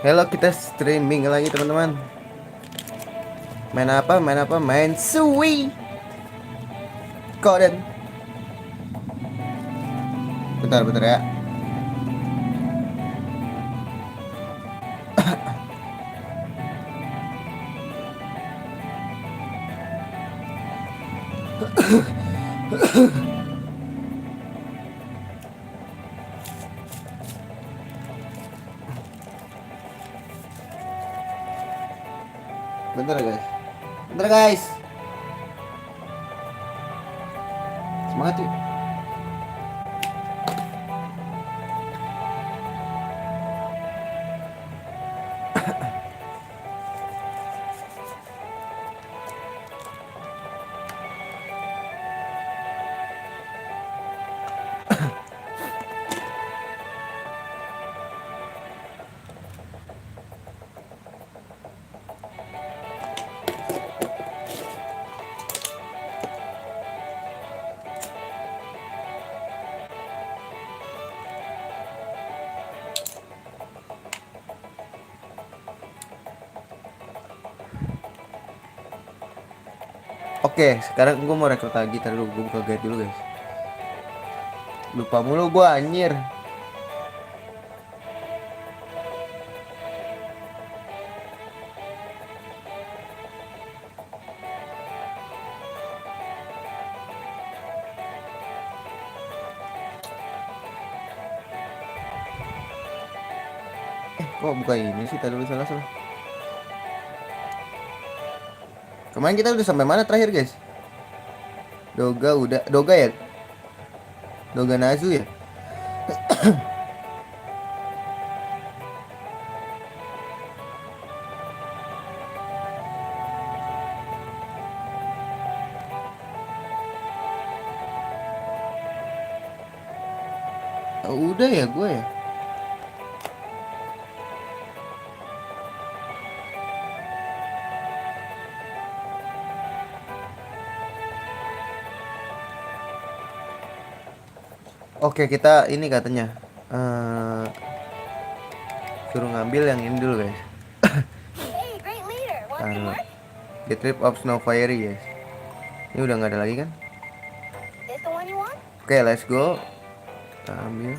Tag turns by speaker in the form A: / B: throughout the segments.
A: Halo, kita streaming lagi teman-teman. Main apa? Main apa? Main Sui Koden. Bentar, bentar ya. Bentar guys. Bentar guys. Semangat yuk. Oke, sekarang gue mau rekrut lagi. Ntar dulu gue buka guide dulu guys. Lupa mulu gue anjir. Kok buka ini sih? Tadi dulu salah. Kemarin kita udah sampai mana terakhir guys? Doga udah. Doga ya? Doga Nazu ya? Oh, udah ya gue ya. Oke, kita ini katanya eh suruh ngambil yang ini dulu guys. Taruh. The Trip of Snow Fairy guys. Ini udah nggak ada lagi kan? Oke, let's go. Kita ambil.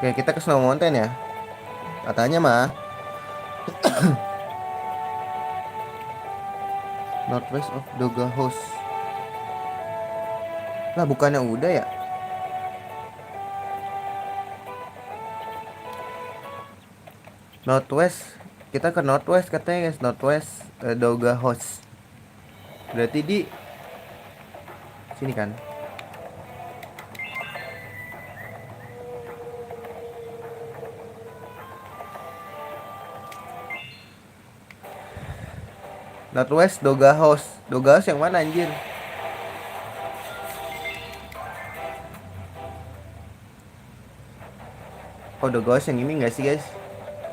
A: Oke, kita ke Snow Mountain ya. Katanya mah Northwest of Doga House. Lah bukannya udah ya? Northwest. Kita ke Northwest katanya guys. Northwest Doga House. Berarti di sini kan? Northwest Doga House. Doga House yang mana anjir? Oh, Doga House yang ini enggak sih guys?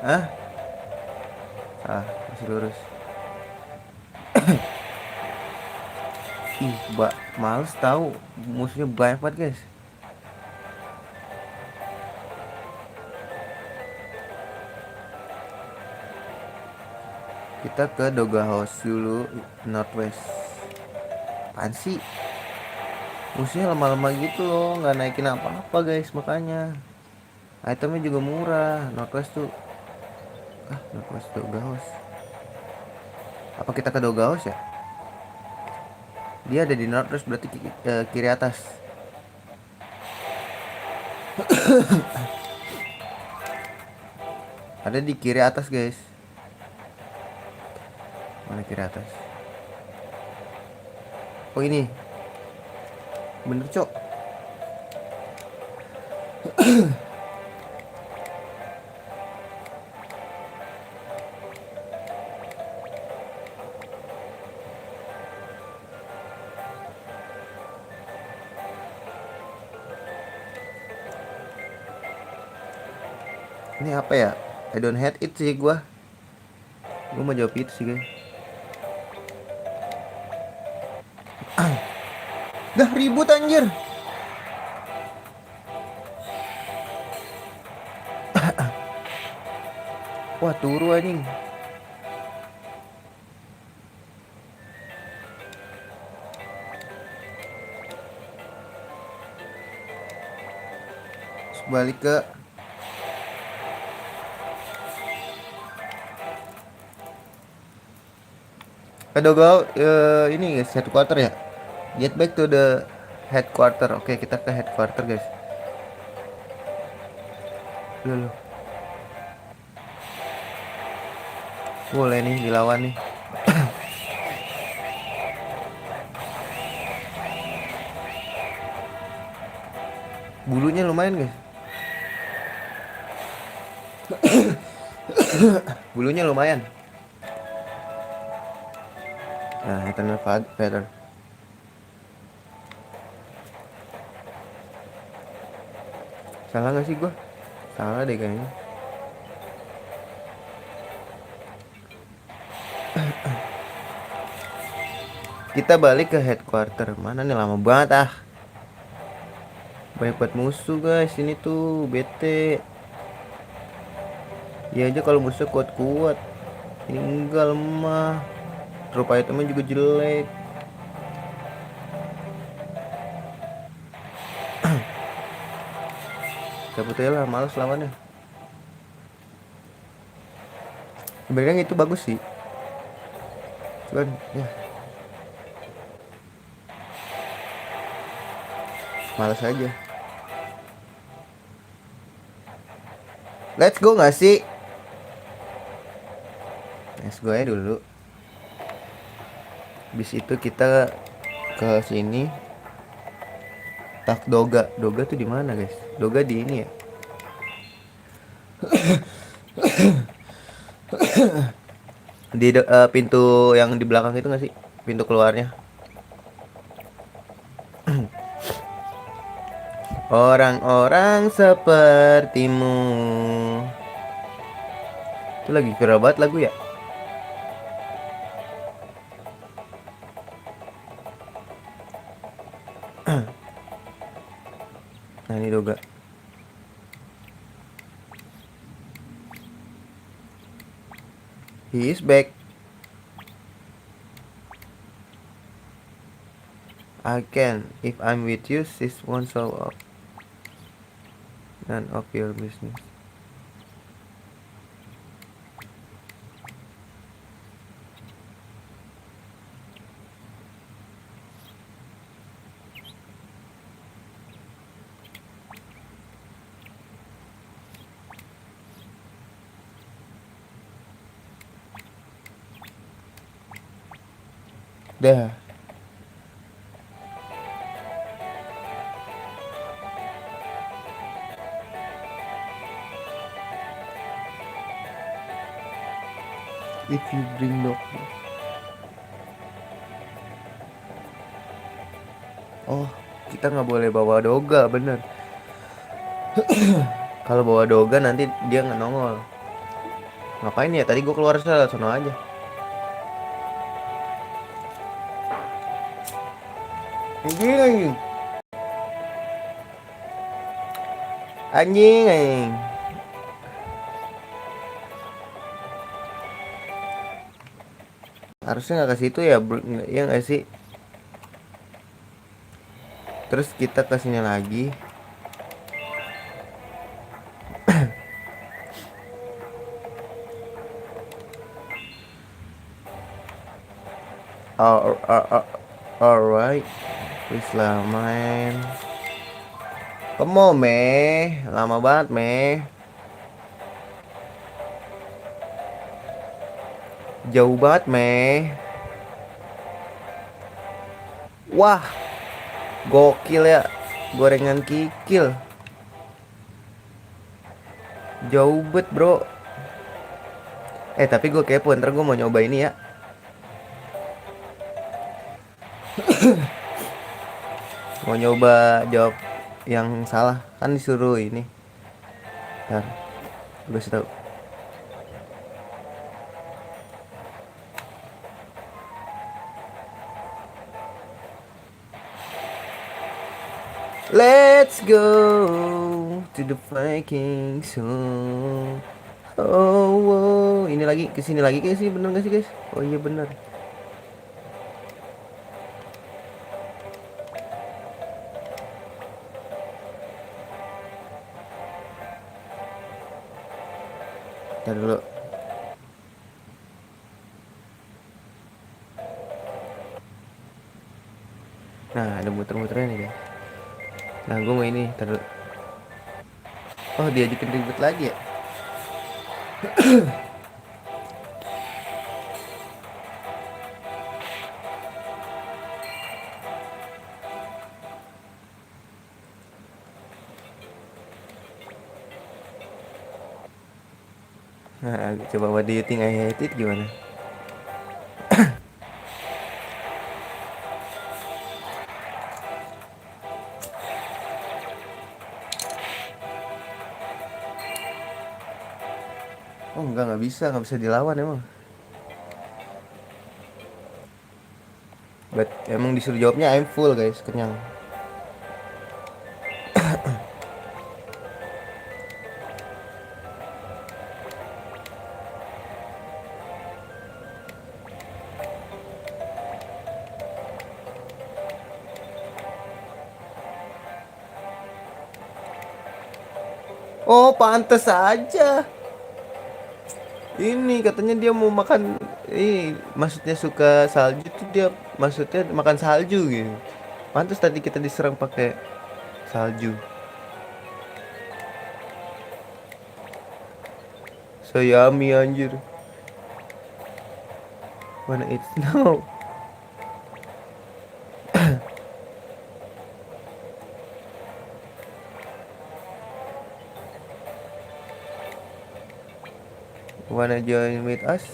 A: Hah? Masih lurus. Ih, males tahu musuhnya banyak banget guys. Kita ke Doga House dulu, Northwest. Apaan sih? Musuhnya lama-lama gitu loh, nggak naikin apa-apa guys, makanya. Itemnya juga murah, Northwest tuh. Northwest Doga House. Apa kita ke Doga House ya? Dia ada di Northwest berarti kiri atas. Ada di kiri atas guys. Mana kiri atas? Oh ini. Bener cok. Ini apa ya? I don't hate it sih gue mau jawab itu sih guys. Dah ribut anjir. Wah turu anjing. Terus balik ke Dogo, ini guys headquarter ya. Get back to the headquarter. Oke, kita ke headquarter guys. Loh. Boleh nih dilawan nih. Bulunya lumayan guys. Bulunya lumayan. Nah, eternal feather. Salah gak sih gua? Salah deh kayaknya. Kita balik ke headquarter. Mana nih, lama banget ah. Banyak buat musuh guys ini tuh, bete. Ya aja kalau musuh kuat-kuat. Ini enggak, lemah. Drop itemnya juga jelek. Cabut aja lah, males lawannya. Sebenarnya itu bagus sih. Cuman ya males aja. Let's go gak sih? Let's go aja dulu. Habis itu kita ke sini. Tak Doga. Doga tuh di mana guys? Doga di ini ya. Di pintu yang di belakang itu gak sih? Pintu keluarnya. Orang-orang sepertimu. Itu lagi viral banget lagu ya. Nah ini Doga. He is back. I can. If I'm with you, this won't solve up. None of your business. Dah. If you bring dog. Oh, kita nggak boleh bawa Doga, bener. Kalau bawa Doga nanti dia nggak nongol. Ngapain ya? Tadi gue keluar sana aja. Anjing. Anjing. Harusnya nggak ke situ ya, ya nggak sih? Terus kita ke sini lagi. Alright. Please lah main. Kamu meh, lama banget meh. Jauh banget meh. Wah, gokil ya, gorengan kikil. Jauh bet bro. Tapi gue kepo, ntar gue mau nyoba ini ya. Mau nyoba jawab yang salah, kan disuruh ini. Ntar gue tahu. Let's go to the Viking song. Oh, wow. Ini lagi kesini lagi guys sih, bener gak sih guys? Oh iya bener. Ntar dulu. Nah, ada muter-muternya nih guys. Nah, gue mau ini, ntar dulu. Oh, diajakin ribet lagi ya? Nah, coba what do you think I hate it gimana? Oh enggak, nggak bisa dilawan emang. But emang disuruh jawabnya I'm full guys, kenyang. Oh, pantes aja. Ini katanya dia mau makan, ini maksudnya suka salju tuh, dia maksudnya makan salju gitu. Pantes tadi kita diserang pakai salju. So yummy anjir. Wanna eat snow? Wanna join with us?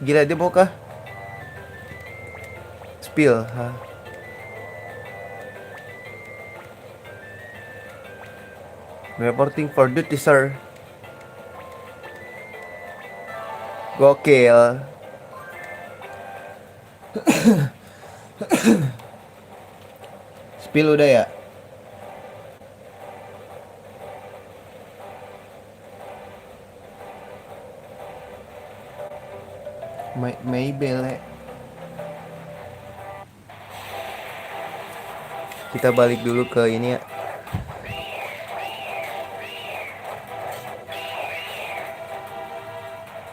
A: Gila, dia mau kah? Spill, ha? Reporting for duty, sir. Gokil. Spill udah ya? Maybell. Kita balik dulu ke ini ya.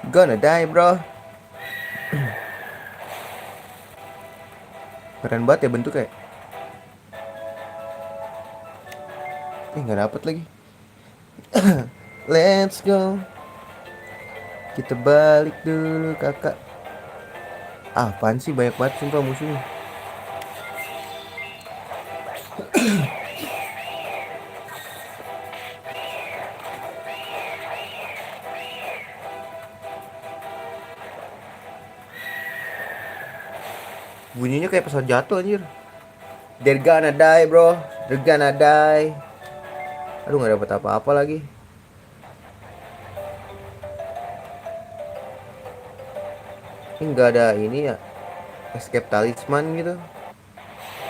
A: Gonna die, bro. Keren banget ya bentuknya. Nggak dapet lagi. Let's go. Kita balik dulu, kakak. Apaan sih, banyak banget sumpah musuhnya. Bunyinya kayak pesawat jatuh anjir. They're gonna die, bro. They're gonna die. Aduh, nggak dapet apa-apa lagi. Ini nggak ada ini ya, escape talisman gitu.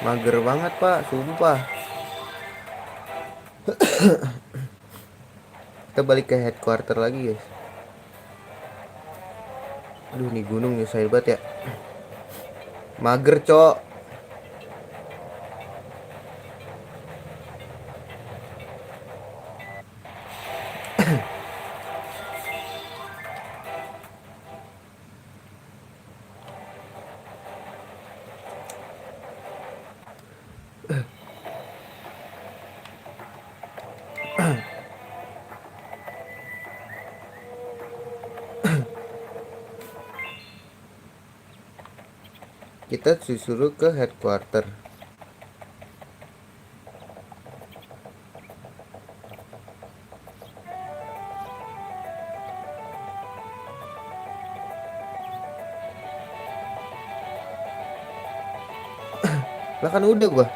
A: Mager banget pak, sumpah. Kita balik ke headquarter lagi guys. Aduh, nih gunung nyusahin banget ya. Mager cok. Kita disuruh ke headquarter. Lah kan udah gua.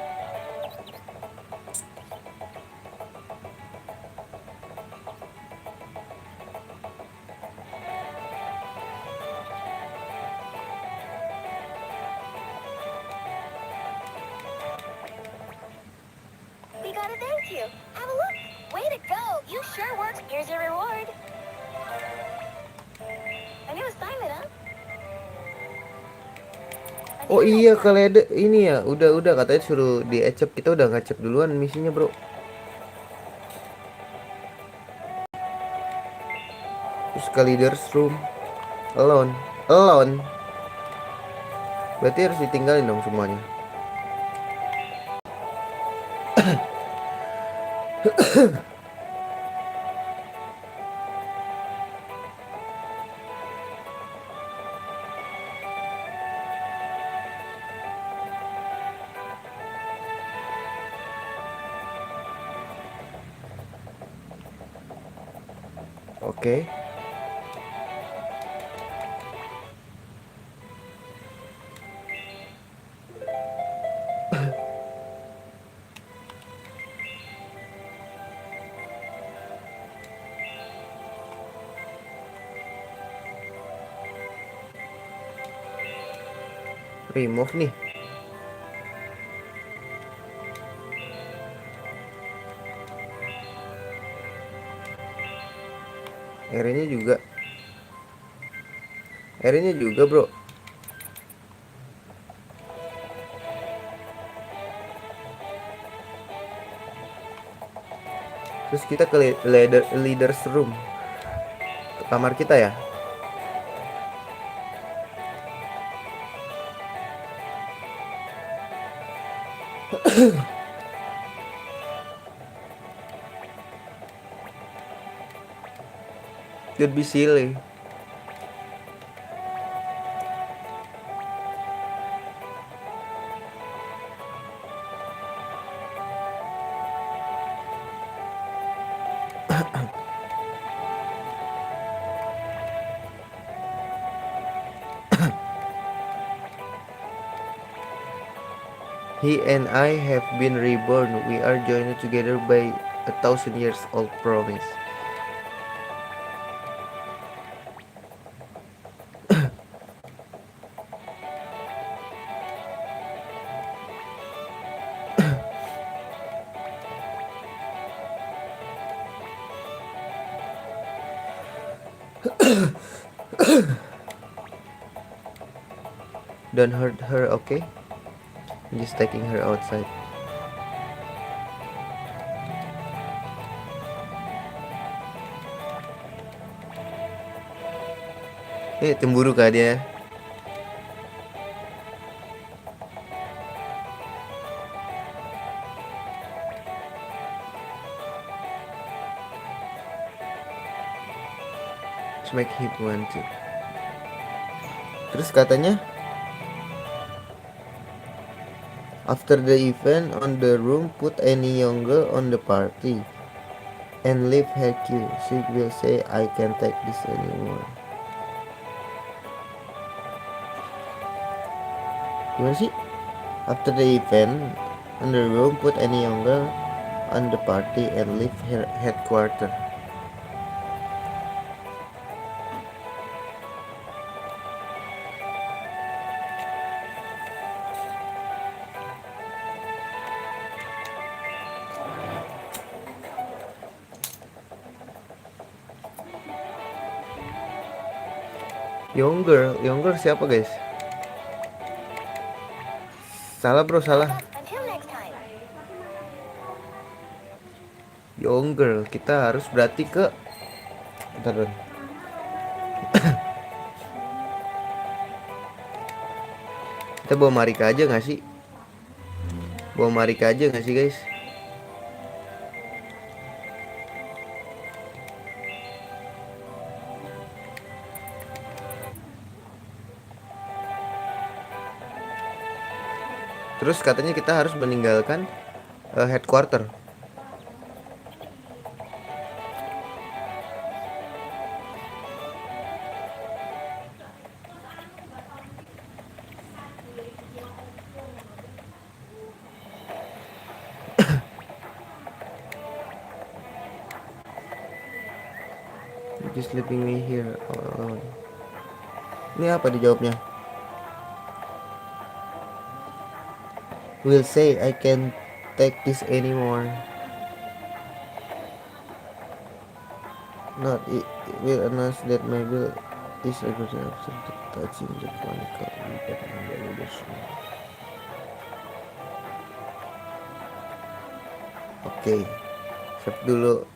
A: Oh iya kalau ada ini ya, udah katanya suruh di accept, kita udah ngacep duluan misinya bro. Terus ke leaders room, alone, alone. Berarti harus ditinggalin dong semuanya. Oke. Remove nih. Area-nya juga. Area-nya juga, bro. Terus kita ke leaders room. Ke kamar kita ya. Don't be silly. He and I have been reborn. We are joined together by 1,000 years old promise. Don't hurt her, okay? I'm just taking her outside. Cemburu kah dia? Let's make him want to. Terus katanya, after the event on the room, put any younger on the party and leave her cue. She will say, I can't take this anymore. Gimana sih? After the event on the room, put any younger on the party and leave her headquarters. Younger siapa guys? Salah bro, salah. Younger, kita harus berarti ke. Bentar. Kita bawa Marika aja gak sih? Bawa Marika aja gak sih guys? Terus katanya kita harus meninggalkan headquarter. Just leaving me here all alone. Ini apa dijawabnya? Will say I can't take this anymore. Not it will announce that my will is a good after touching the chronicle. Oke, save dulu.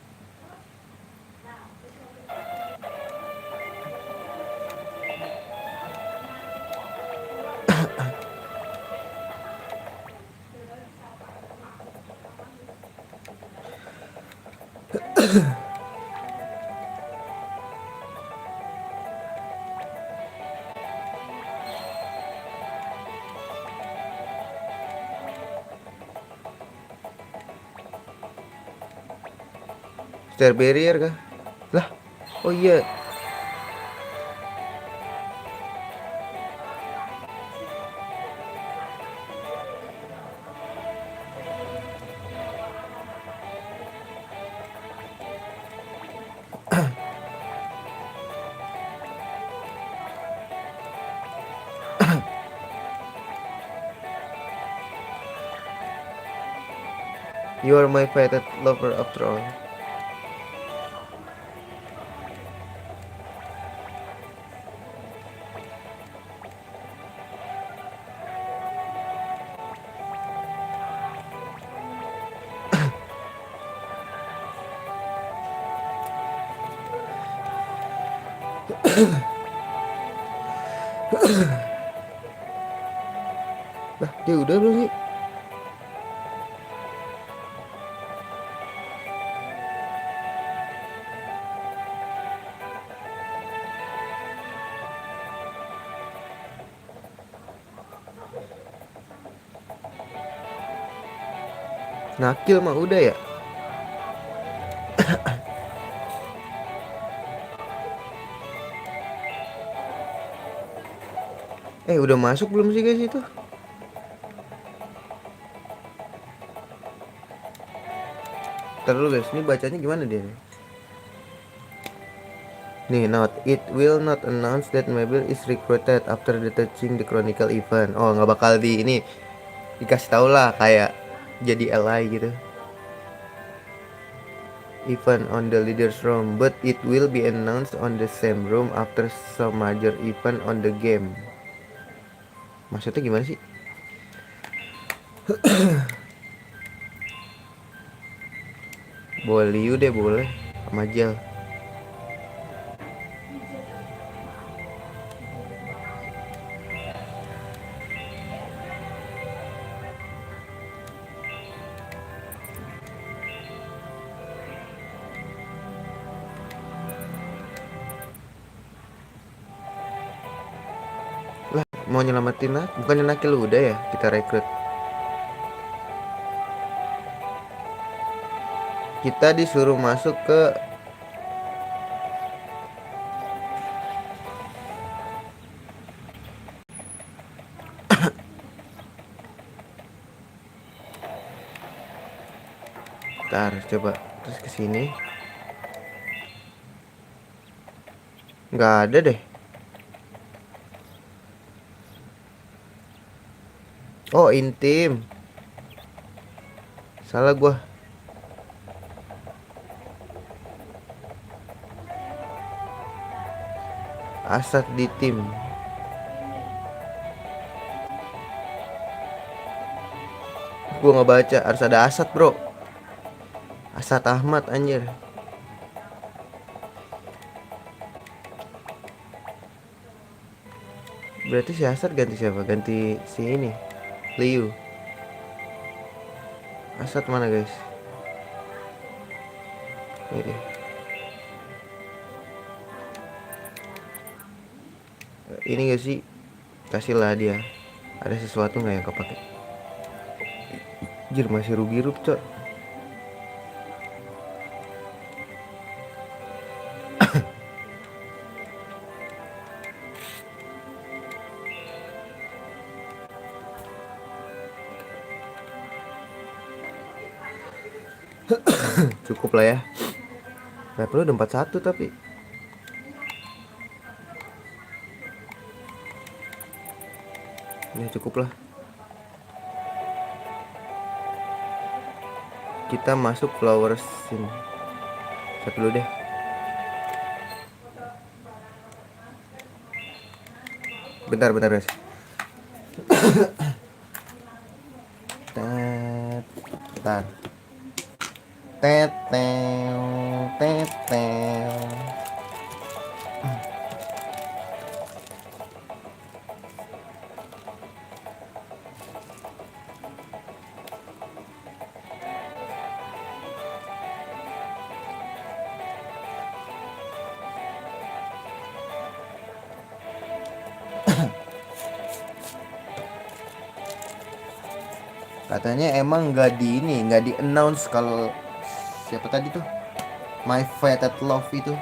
A: Stair barrier kah? Lah, oh iya. You are my favorite lover after all. Lah, dia udah belum sih? Nakil mah udah ya? Udah masuk belum sih guys itu? Ntar dulu guys, ini bacanya gimana dia? Nih, note, it will not announce that Mabel is recruited after touching the chronicle event. Oh, nggak bakal di ini dikasih tau lah kayak jadi ally gitu. Event on the leader's room, but it will be announced on the same room after some major event on the game. Maksudnya gimana sih? Boleh Liu deh, boleh sama Jel. Lah, mau nyelamatin aku, bukannya Nakil udah ya kita rekrut. Kita disuruh masuk ke Ntar coba terus ke sini. Nggak ada deh. Oh, intim. Salah gua. Asat di tim. Gua nggak baca, harus ada Asat bro. Asat Ahmad anjir. Berarti si Asat ganti siapa? Ganti si ini Liu. Asat mana guys? Ini. Ini gak sih? Kasihlah dia. Ada sesuatu nggak yang kepake? Anjir masih rugi rup cok. Cukup lah ya. Level udah 41 tapi. Ya cukup lah. Kita masuk flower scene. Satu dulu deh. Bentar guys. Bentar. Tetel, tetel. Katanya emang nggak di announce kalau siapa tadi tuh My Fated Love itu.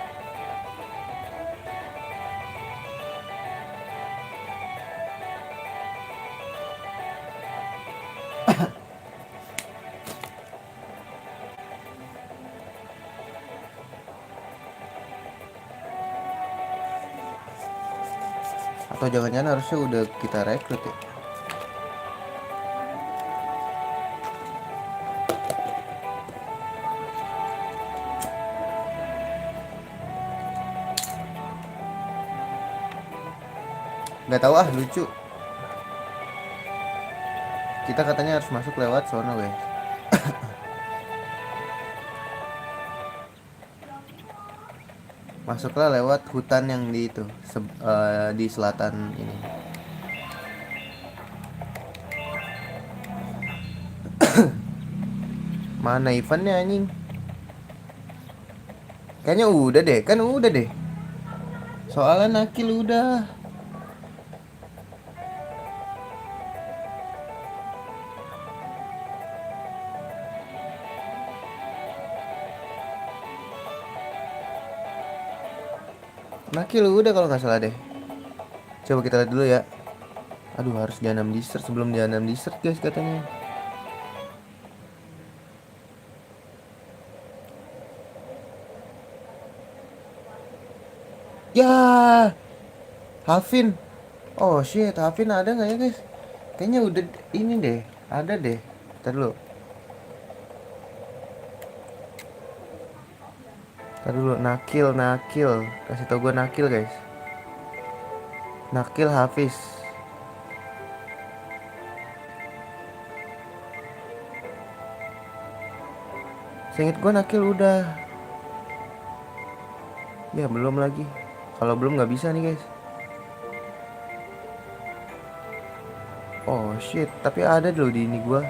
A: Atau jangan-jangan harusnya udah kita rekrut ya. Nggak tahu ah, lucu. Kita katanya harus masuk lewat sono guys. Masuklah lewat hutan yang di itu di selatan ini. Mana eventnya anjing? Kayaknya udah deh, kan udah deh. Soalnya Nakil udah. Nakil udah kalau nggak salah deh. Coba kita lihat dulu ya. Aduh, harus jahanam dessert sebelum jahanam dessert guys katanya. Ya, Hafin. Oh shit, Hafin ada nggak ya guys? Kayaknya udah ini deh, ada deh. Ntar dulu. Ntar dulu, Nakil. Kasih tau gue Nakil guys. Nakil Hafiz. Seinget gue Nakil udah. Ya belum lagi. Kalau belum nggak bisa nih guys. Oh shit, tapi ada dulu di ini gua.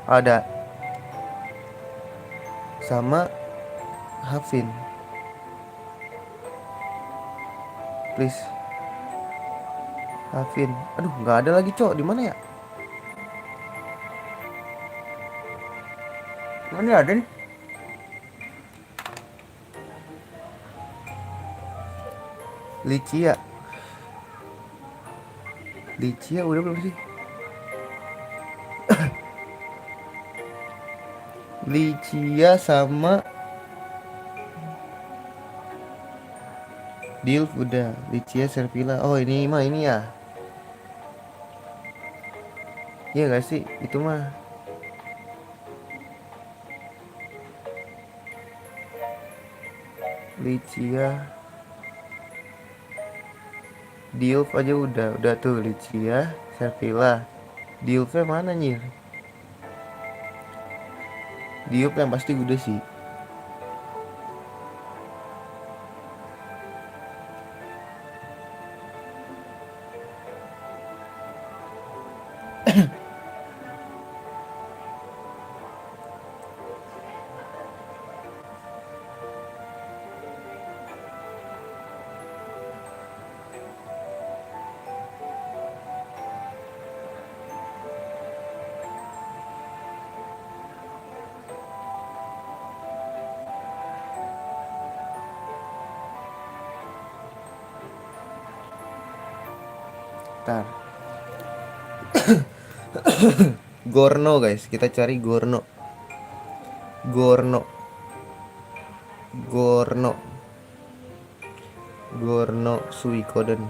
A: Ada. Sama Hafin. Please. Hafin. Aduh, nggak ada lagi, Cok. Di mana ya? Mana ada nih? Licia. Licia udah belum sih? Licia sama Dilf udah. Licia Servila. Oh ini mah ini ya. Iya gak sih? Itu mah. Licia. Dilf aja udah tuh Licia Servila. Dilfnya mana nyir? Dilf yang pasti udah sih. Ntar. Gorno guys, kita cari Gorno. Gorno. Gorno. Gorno Suikoden.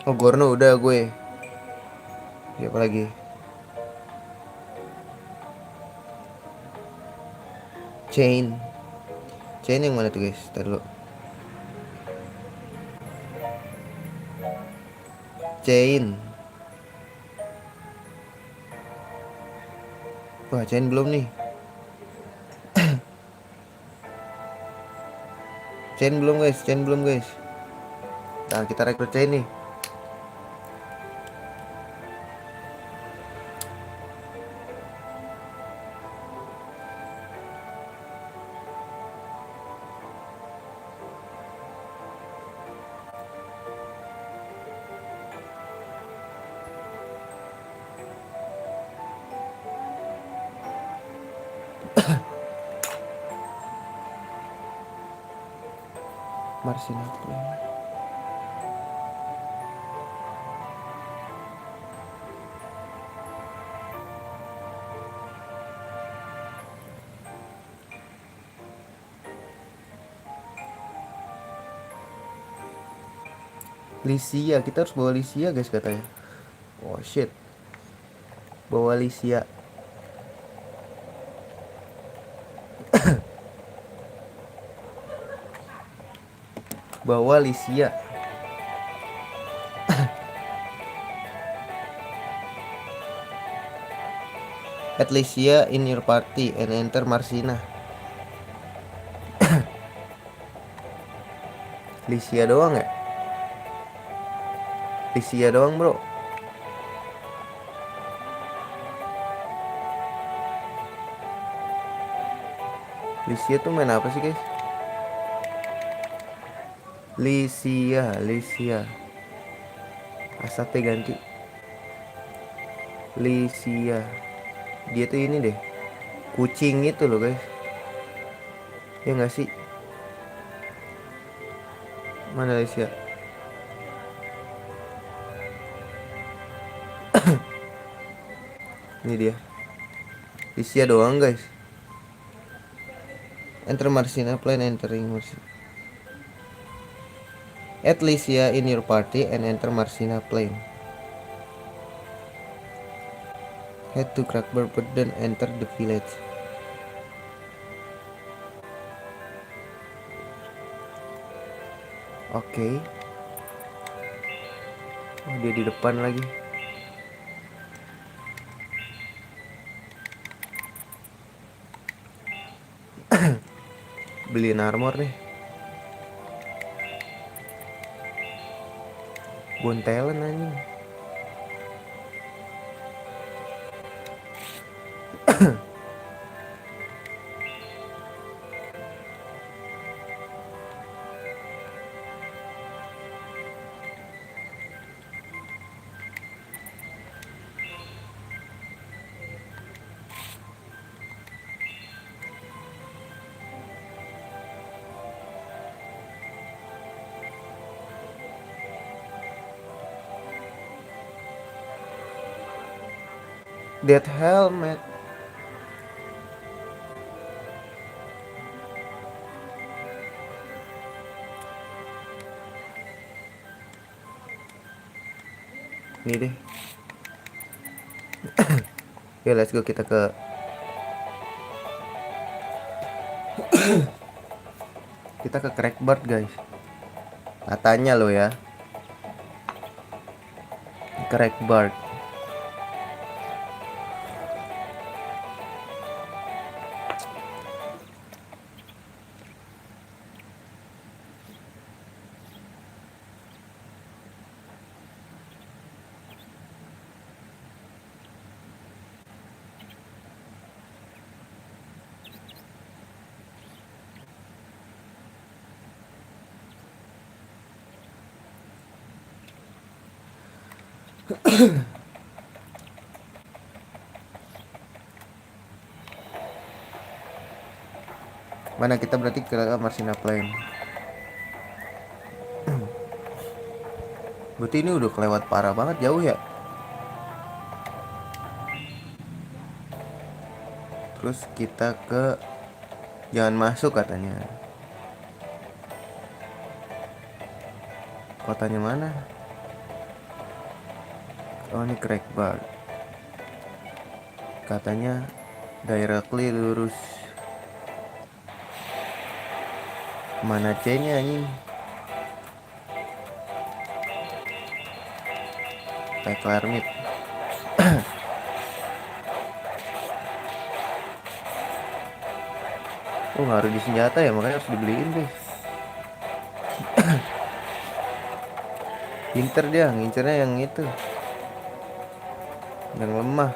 A: Oh Gorno udah gue. Siapa lagi? Chain. Chain yang mana tuh guys? Ntar dulu. Chain. Wah, chain belum nih. Chain belum guys. Nah, kita rekrut chain nih. Marsina Plain. Lycia, kita harus bawa Lycia guys katanya. Oh shit. Bawa Lycia. Bawa Lycia. Add Lycia in your party and enter Marsina. Lycia doang ya? Lycia doang bro. Lycia tuh main apa sih guys? Lycia. Asapnya ganti. Lycia. Dia tuh ini deh. Kucing itu loh guys. Ya nggak sih? Mana Lycia? Ini dia. Lycia doang guys. Enter Marsina Plain, entering Marsina. Add Lycia in your party and enter Marsina Plain. Head to Crackburn then enter the village. Oke. Oh, dia di depan lagi. Beliin armor nih. Bontelan anjing. That helmet. Ini deh. Ya let's go, kita ke Crackbird guys. Katanya lo ya. Crackbird. Mana kita berarti ke Marsina Plain. Berarti ini udah kelewat parah banget, jauh ya. Terus kita ke jangan masuk katanya. Kotanya mana? Oh ini Crackbird. Katanya directly lurus. Mana C-nya anjing? Tackler mid. Oh, ngaruh di senjata ya, makanya harus dibeliin guys. Pinter dia ngincernya yang itu, yang lemah.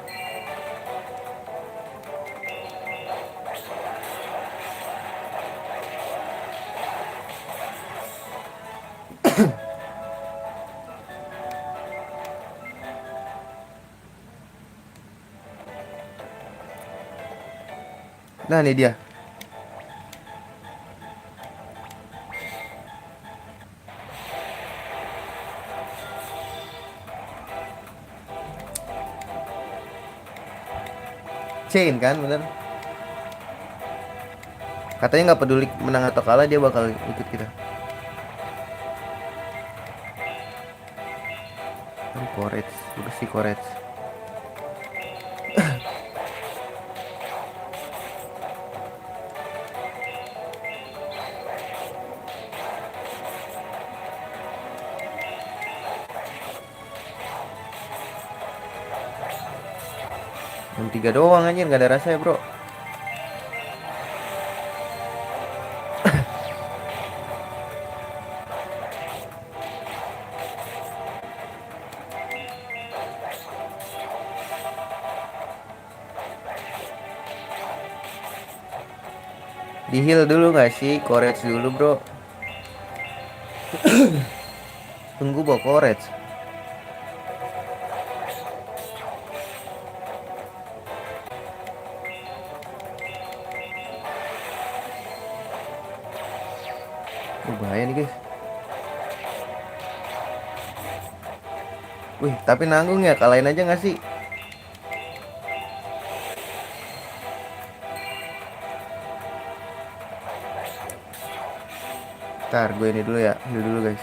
A: Nah nih dia. Chain kan bener. Katanya nggak peduli menang atau kalah, dia bakal ikut kita. Courage, udah sih courage. Yang 3 doang anjir, nggak ada rasa ya bro. Di heal dulu nggak sih? Courage dulu bro. Tunggu bawa courage. Bahaya nih guys. Wih, tapi nanggung ya, kalahin aja nggak sih? Ntar gue ini dulu ya, heal dulu guys.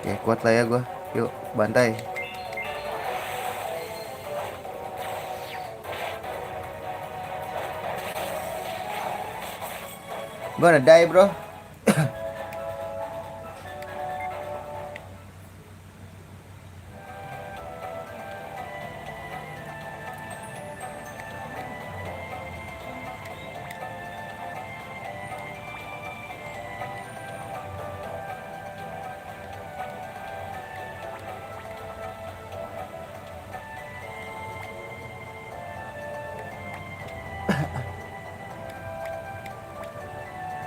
A: Ya kuat lah ya gue. Yuk bantai. Gonna die bro.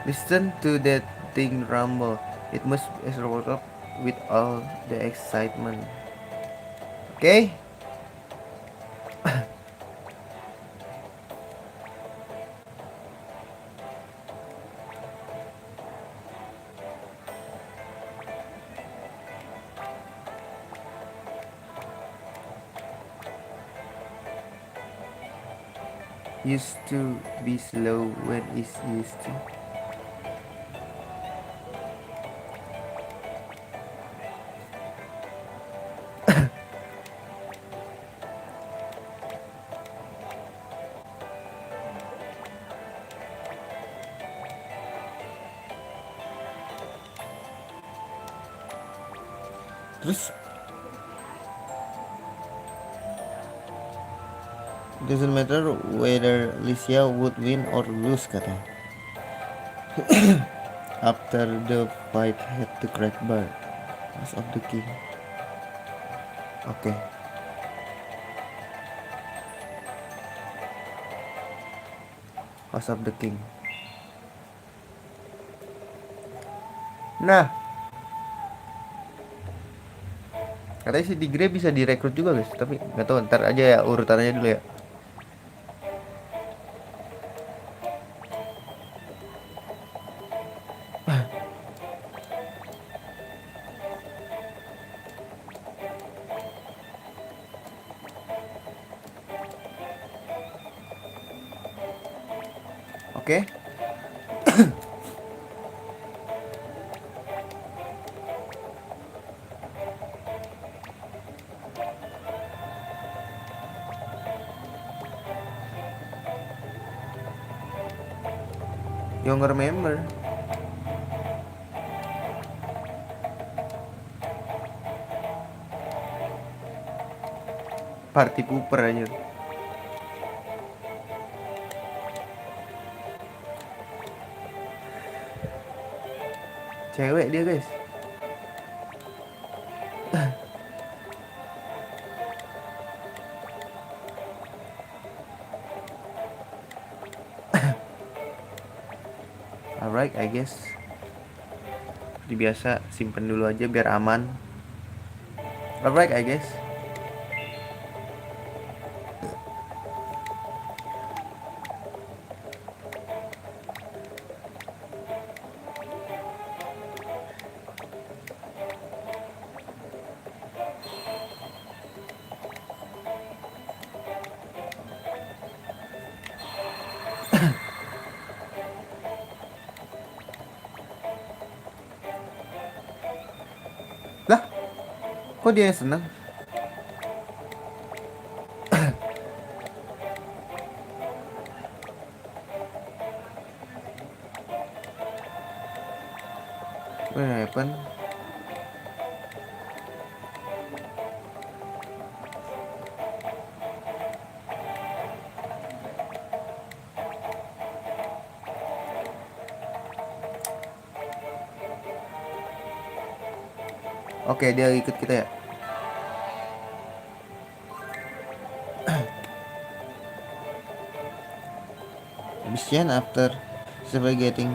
A: Listen to that thing rumble. It must be rolled up with all the excitement. Okay? Used to be slow when it's used to. Terus doesn't matter whether Licia would win or lose katanya. After the fight had to crack bar. House of the King. Oke. Okay. House of the King. Nah, katanya si Tigre bisa direkrut juga guys, tapi nggak tahu, ntar aja ya urutannya dulu ya. Oke. Okay. Younger member. Party pooper anjir. Cewek dia guys. Alright, I guess. Seperti biasa, simpen dulu aja biar aman. Alright, I guess. Lah, kok dia yang seneng? What happened? Oke, dia ikut kita ya. Mission after navigating.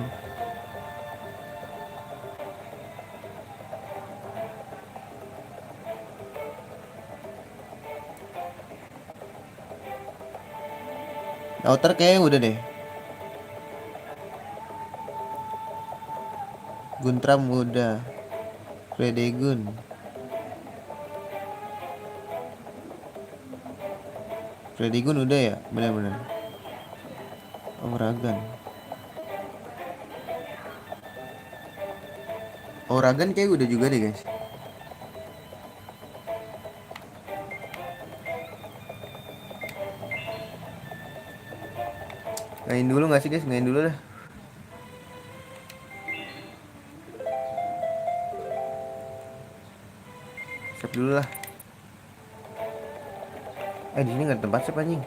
A: Outer kayaknya udah deh. Guntram udah. Fredegun. Fredegun udah ya? Benar-benar. Oragan. Oragan kayak udah juga deh guys. Ngain dulu gak sih guys? Ngain dulu dah. Siap dulu lah. Di sini nggak ada tempat siapa anjing.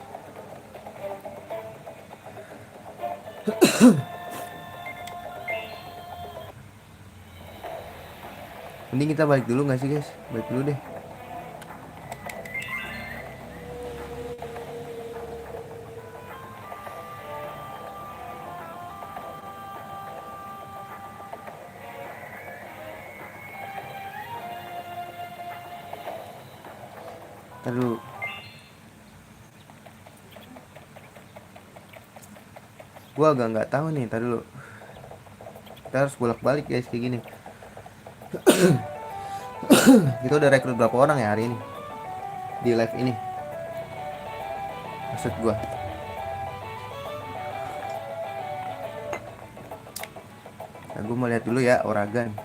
A: Mending kita balik dulu nggak sih guys? Balik dulu deh. Ntar dulu. Gua agak nggak tahu nih. Ntar dulu. Kita harus bolak-balik guys kayak gini. Kita udah rekrut berapa orang ya hari ini di live ini? Maksud gua. Nah, gua mau lihat dulu ya Oragan.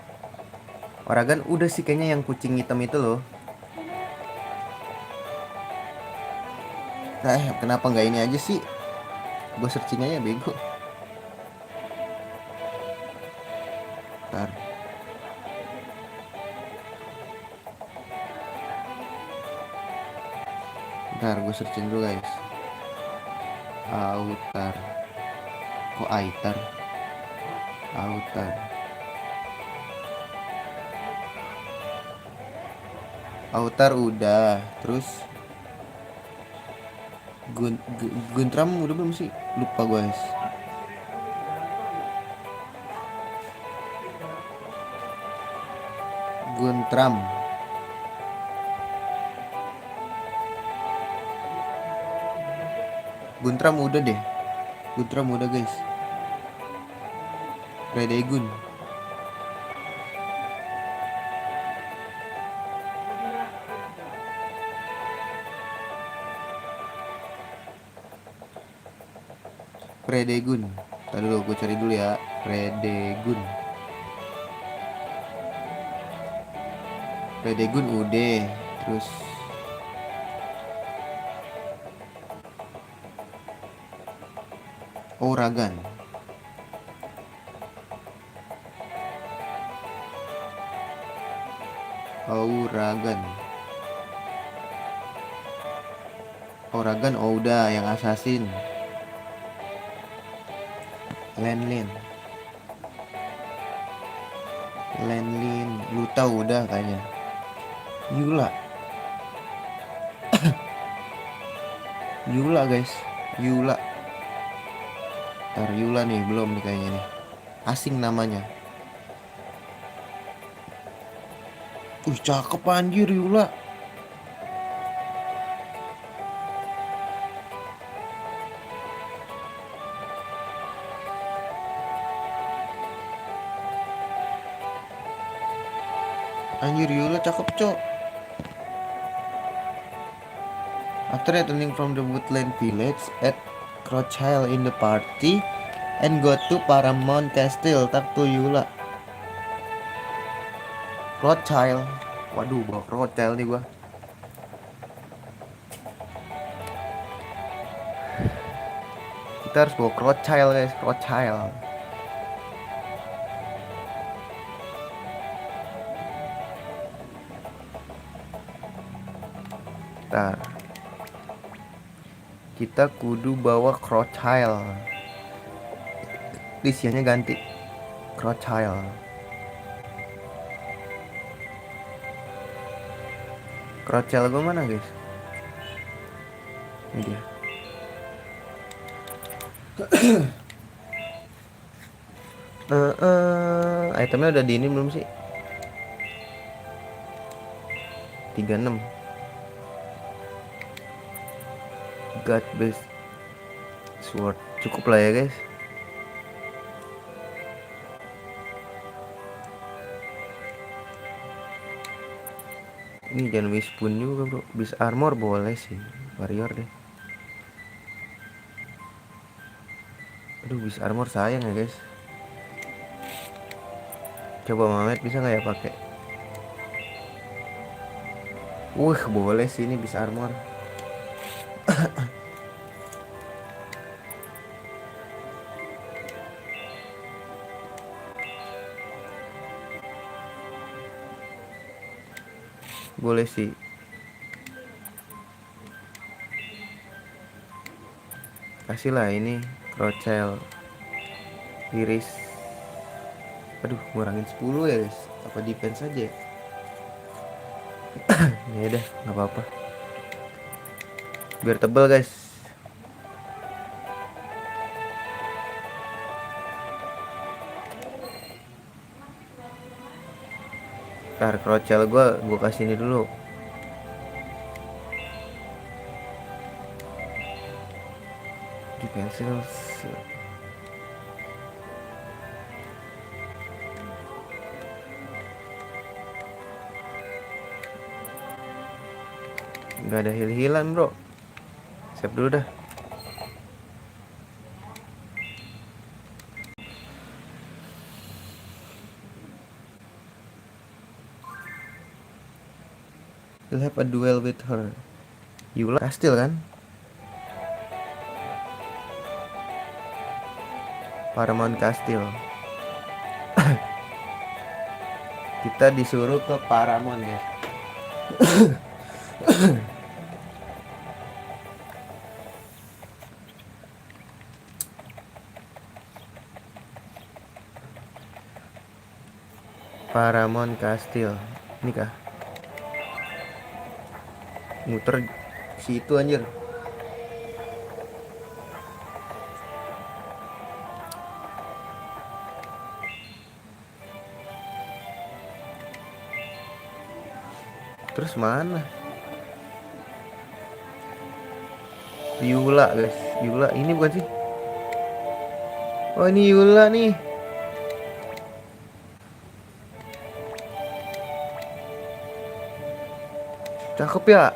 A: Oragan udah sih kayaknya yang kucing hitam itu loh. Nah, kenapa nggak ini aja sih? Gue searching aja bego. Ntar. Ntar gue searching dulu guys. Autar. Kok Aitar? Autar. Autar udah. Terus Guntram udah belum sih? Lupa guys. Guntram. Guntram udah deh. Guntram udah guys. Fredegun. Fredegun. Tadi dulu gue cari dulu ya. Fredegun. Fredegun udah. Terus Oragan. Auragan. Oragon, oh udah yang assassin. Lenlin, Luta udah kayaknya. Yula, guys, Yula. Ntar Yula nih belum nih kayaknya nih. Asing namanya. Cakep anjir Yula. Anjir Yula cakep cok. After returning from the woodland village, add Crowchild in the party and go to Paramount Castle. Tak to Yula. Crowchild. Waduh, bawa Crowchild nih gua. Kita harus bawa Crowchild guys, Crowchild. Ntar kita kudu bawa Crowchild. Lisianya ganti Crowchild. Crowchild gue mana guys? Ini dia. Itemnya udah di ini belum sih? 36 God base sword. Cukup lah ya guys. Ini jangan wispun juga bro. Bis armor boleh sih. Warrior deh. Aduh bis armor sayang ya guys. Coba Mamet bisa nggak ya pakai? Boleh sih ini bis armor. Boleh sih. Kasih lah ini Crowchild iris. Aduh ngurangin 10 ya guys. Apa defense aja ya? Ya udah nggak apa-apa. Biar tebel guys. Ntar Crowchild gue kasih ini dulu. Di pensil. Gak ada heal-healan bro. Save dulu dah. You'll have a duel with her. Yula Kastil kan? Paramount Castle. Kita disuruh ke Paramount ya. Paramount Castle. Ini kah? Muter situ anjir. Terus mana? Yula guys. Yula ini bukan sih? Oh ini Yula nih. Cakep ya.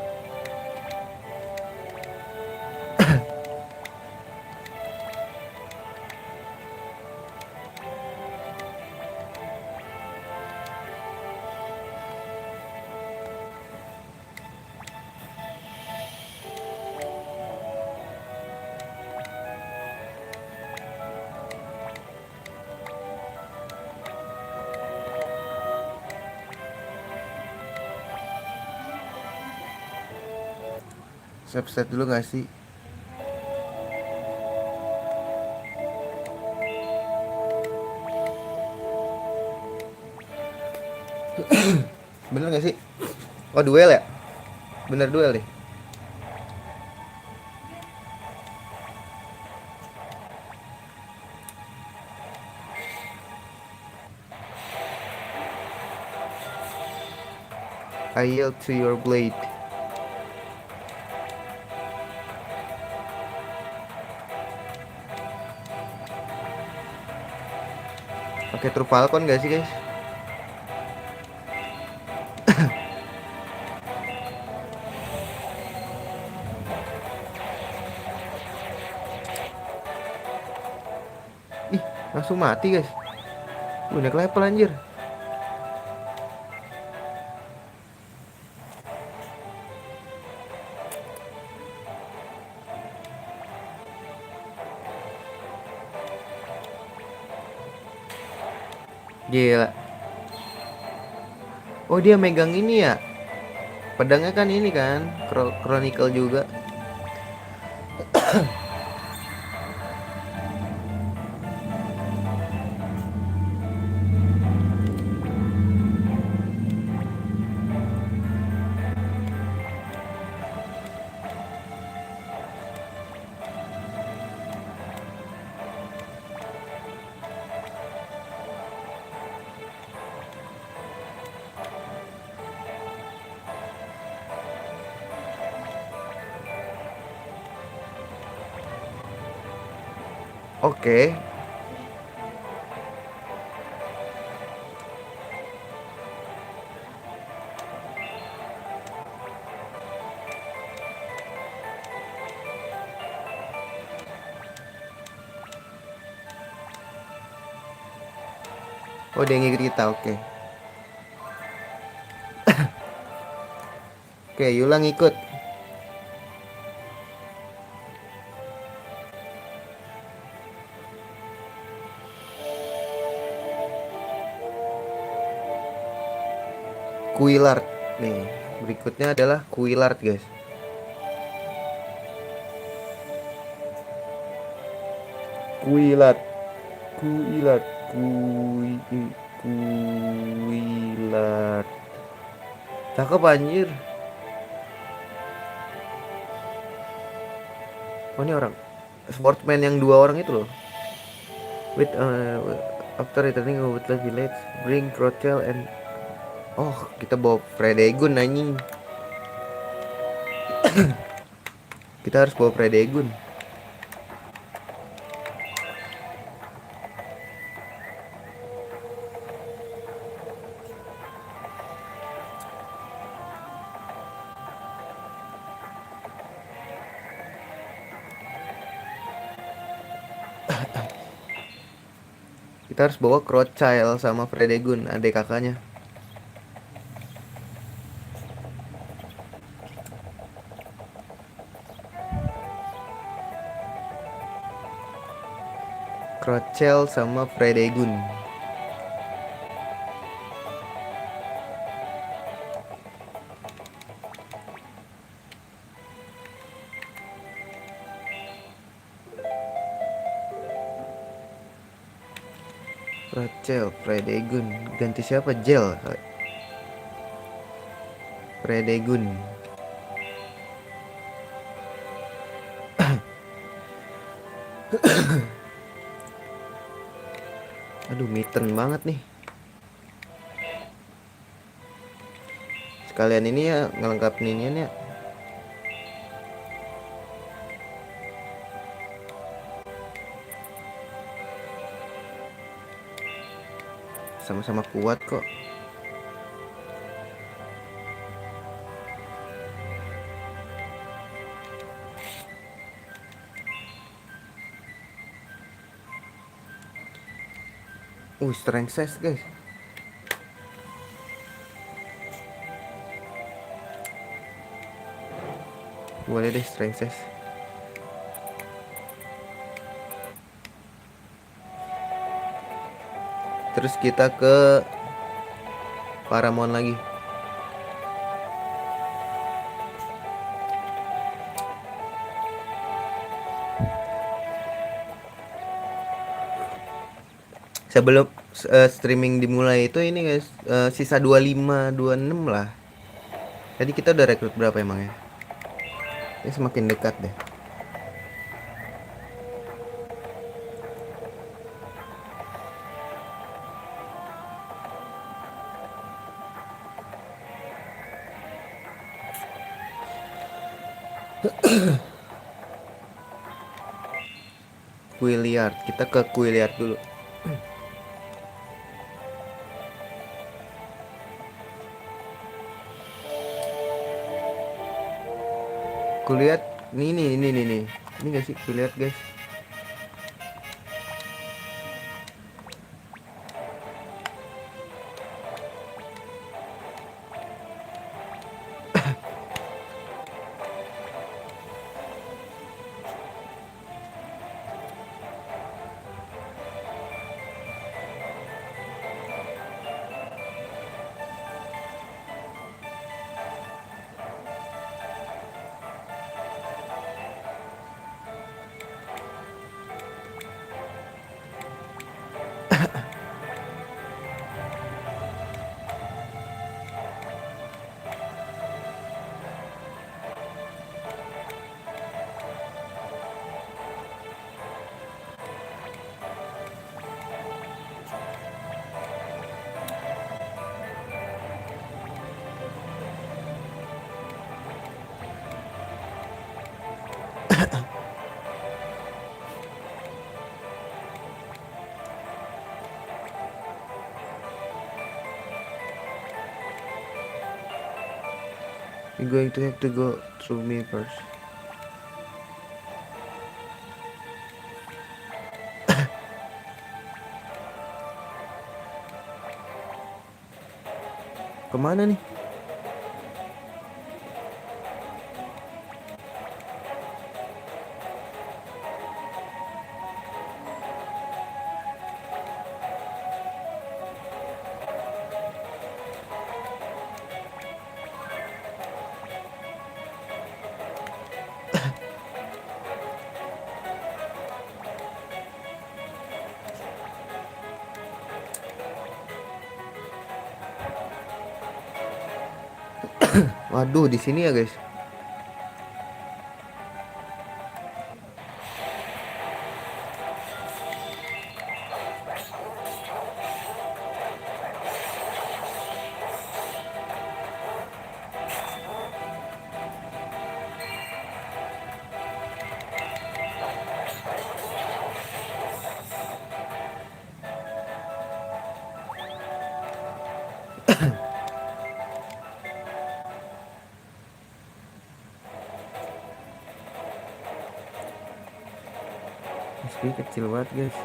A: Save state dulu gak sih? Bener gak sih? Oh duel ya? Bener duel deh. I yield to your blade. Oke, True Falcon gak sih guys? Ih, langsung mati guys. Naik level anjir. Gila. Oh dia megang ini ya. Pedangnya kan ini kan Chronicle juga. Oke. Oh dia ngikut kita, oke. Oke, Yula ngikut. Quillard nih. Berikutnya adalah Quillard guys. Quillard. Quillard. Quillard. Cakep anjir. Oh ini orang sportsman yang 2 orang itu loh. With after returning to Woodland Village, bring Crotchel and oh kita bawa Fredegun anjing. Kita harus bawa Fredegun. Kita harus bawa Crotchel sama Fredegun, adik kakaknya. Crotchel sama Fredegun. Crotchel, Fredegun. Ganti siapa? Gel. Fredegun. Aduh, mitten banget nih. Sekalian ini ya ngelengkapin inian ya. Sama-sama kuat kok. Strength size guys. Boleh deh strength size. Terus kita ke Paramount lagi. Sebelum streaming dimulai itu ini guys, sisa 25 26 lah. Jadi kita udah rekrut berapa emang ya? Ini semakin dekat deh. Quilliard, kita ke Quilliard dulu. Quilliard, ini gak sih Quilliard guys? You're going to have to go through me first. Kemana nih? Waduh, di sini ya guys. Meski kecil banget guys.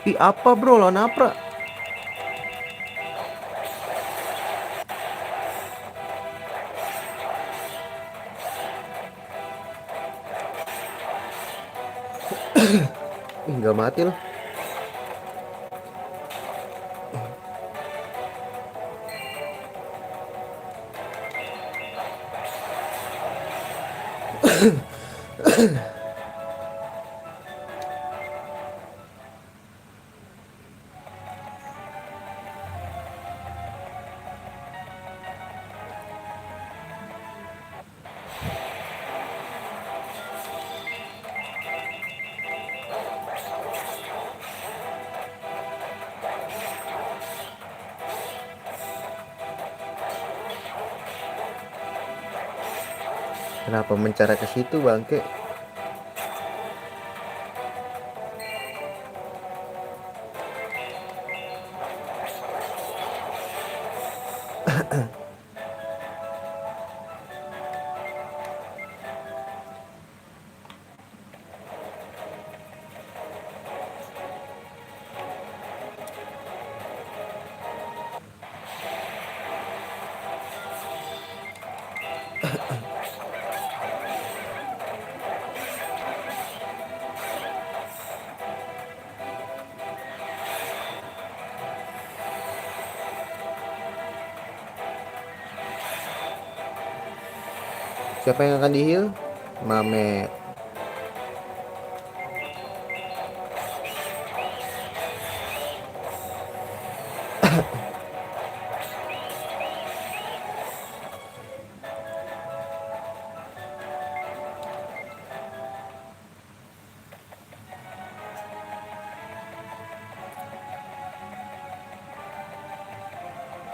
A: Ih, apa bro, lawan apa? Ih, nggak mati loh. Kenapa mencara ke situ bangke? Siapa yang akan di-heal? Mamet.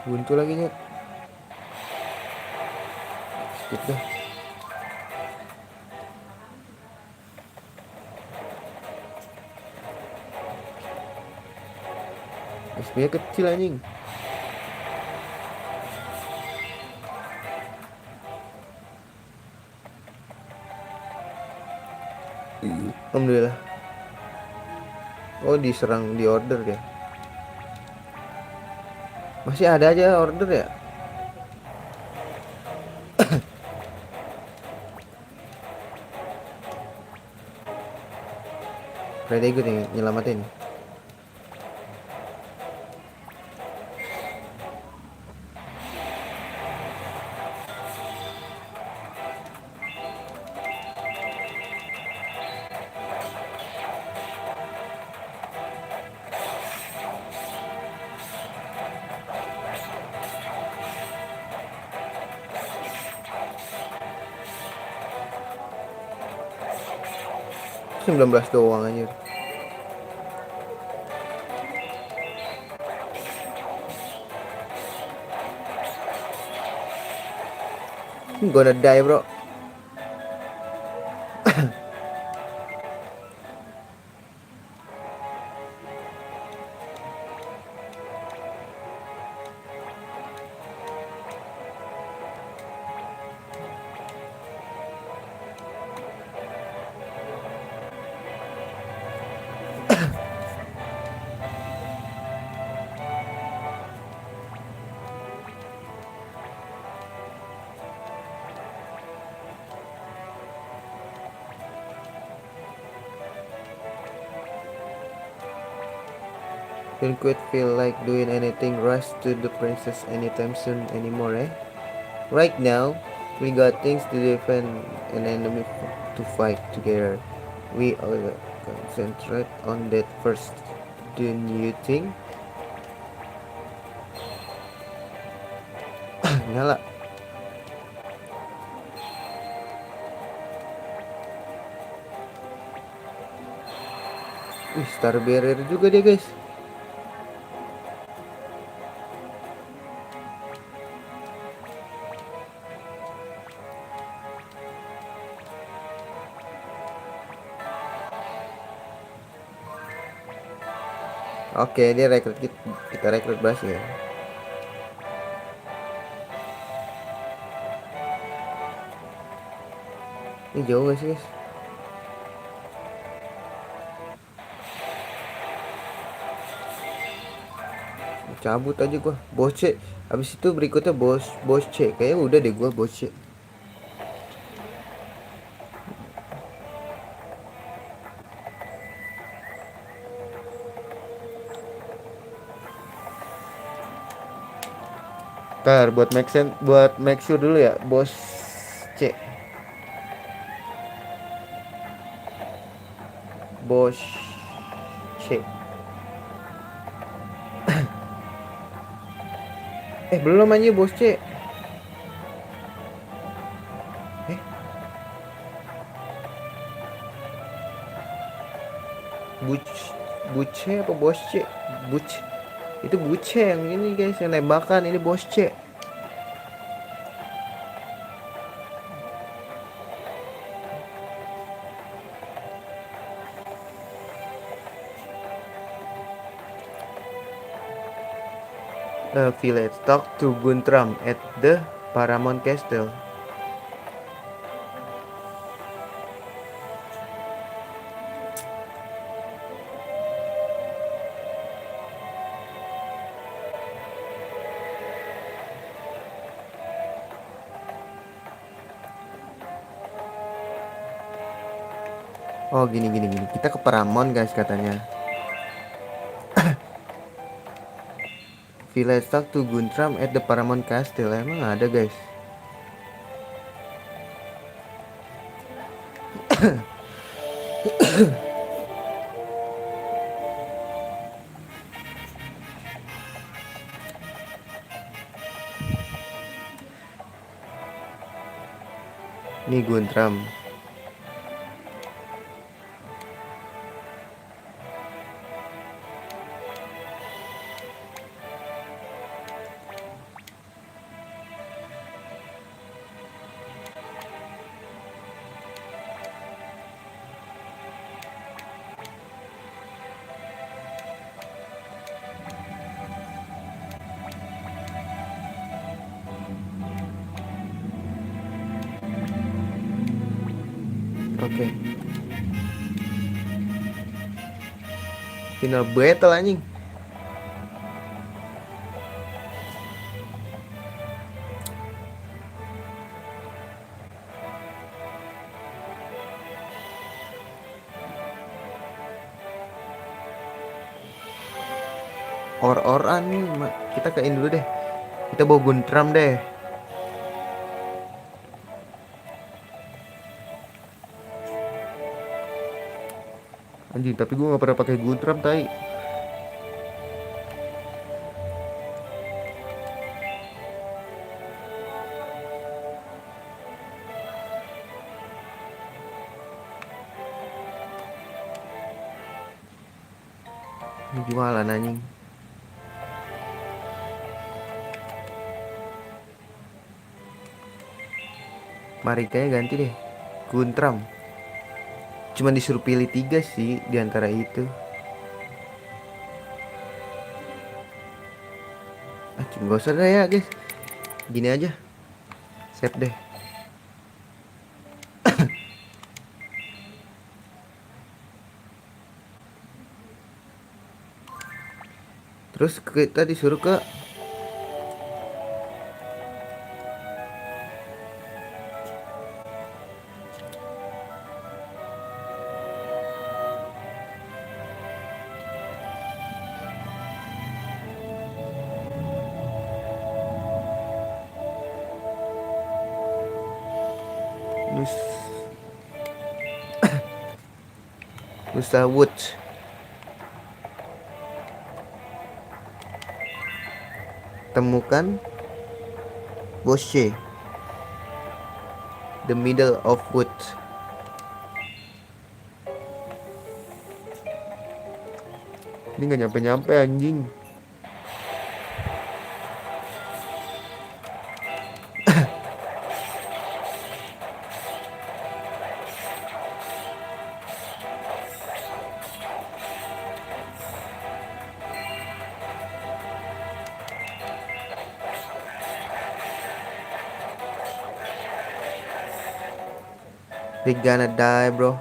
A: Buntu lagi Nyet. Skip dah. SP-nya kecil anjing. Alhamdulillah. Oh, diserang di order ya. Masih ada aja order ya. Berarti gue nih nyelamatin. Sembilan belas doang anjir. Gonna die bro. Don't quite feel like doing anything rush to the princess anytime soon anymore, eh? Right now, we got things to defend an enemy to fight together. We all concentrate on that first. Don't you think? Nyala. Star barrier juga dia guys. Oke, dia rekrut kita rekrut bas ya. Ini jauh gak sih guys? Cabut aja gua. Bos C. Habis itu berikutnya bos C. Kayaknya udah deh gua bos C. Ntar buat make sure dulu ya bos C. Bos C. Belum aja bos C. Buce apa bos C? Itu Buce yang ini guys, yang nembakan. Ini bos C. Village talk to Guntram at the Paramount Castle. Oh gini. Kita ke Paramount guys katanya. Village talk to Guntram at the Paramount Castle. Emang ada guys? Nih Guntram. Oke. Final battle anjing. Or-oran nih, kita ke ini dulu deh. Kita bawa Guntram deh. Anjing, tapi gue gak pernah pakai Guntram, tai. Ini jualan anjing. Mari kayaknya ganti deh Guntram. Cuman disuruh pilih 3 sih di antara itu. Gak usah deh ya guys. Gini aja. Save deh. Terus kita disuruh ke Nusa Woods. Temukan Bosche, the middle of woods. Ini gak nyampe-nyampe anjing. They gonna die, bro.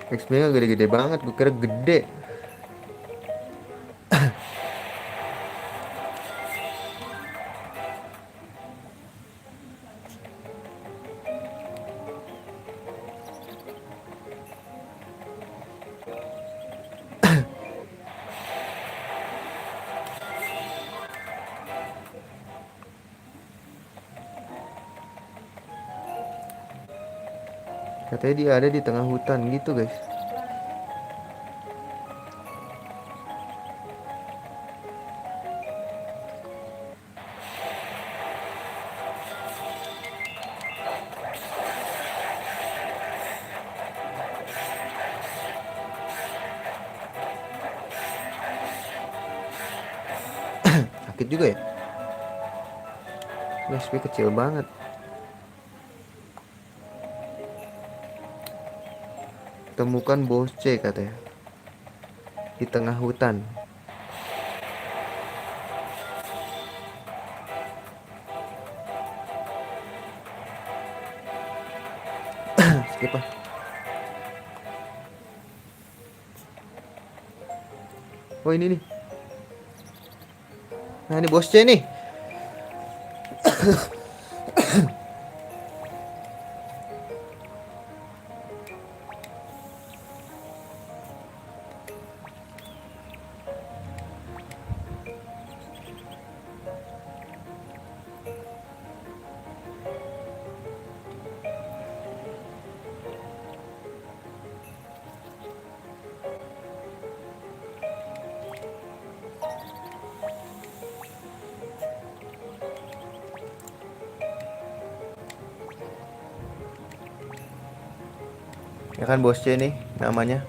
A: XP-nya gede-gede banget, gue kira gede. Katanya dia ada di tengah hutan gitu guys. Sakit juga ya. SP kecil banget. Temukan Bosche katanya di tengah hutan. Skip ah. Oh ini nih. Nah ini Bosche nih. Ya kan bosnya nih namanya.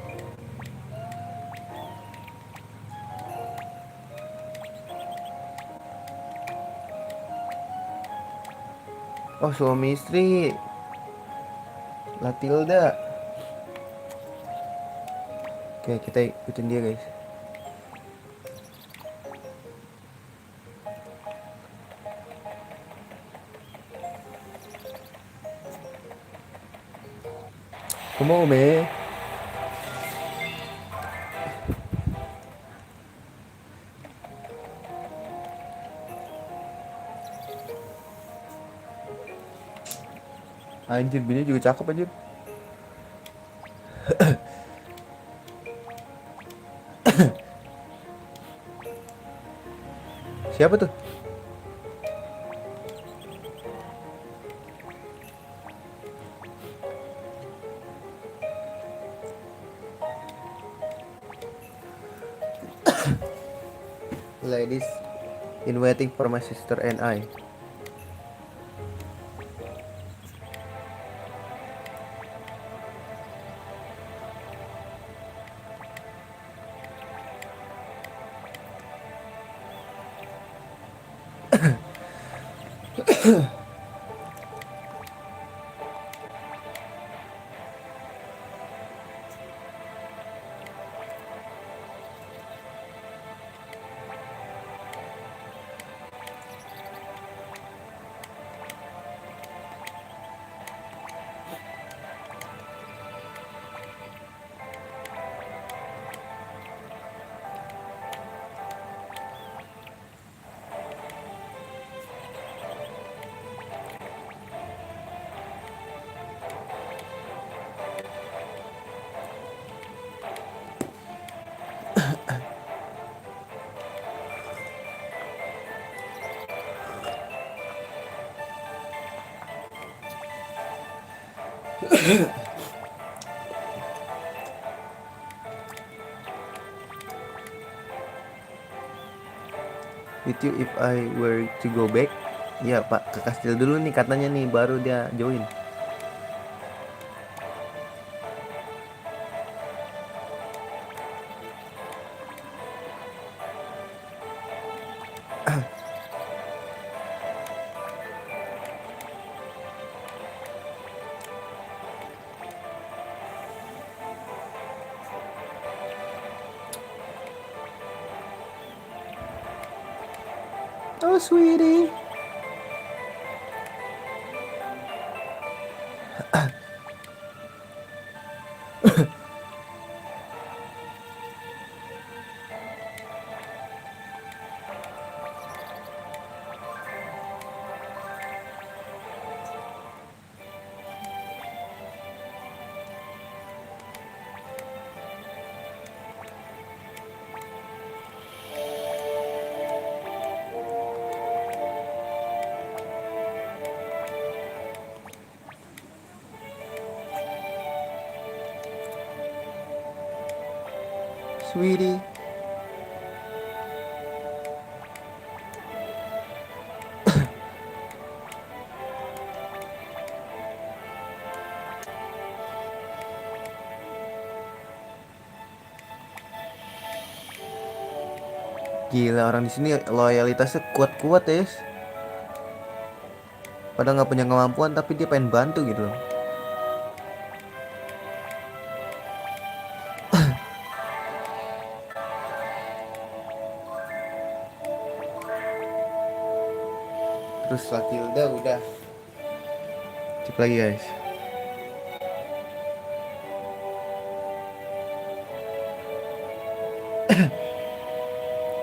A: Oh, suami istri. Latilda. Oke, kita ikutin dia, guys. Come. Anjir, bini juga cakep anjir. Siapa tuh? Ladies in waiting for my sister and I. With you if I were to go back. Iya pak, ke kastil dulu nih katanya nih, baru dia join. Oh sweetie. Sweetie. Gila, orang di sini loyalitasnya kuat-kuat ya. Padahal nggak punya kemampuan tapi dia pengen bantu gitu loh. Terus Latilda udah. Cek lagi guys.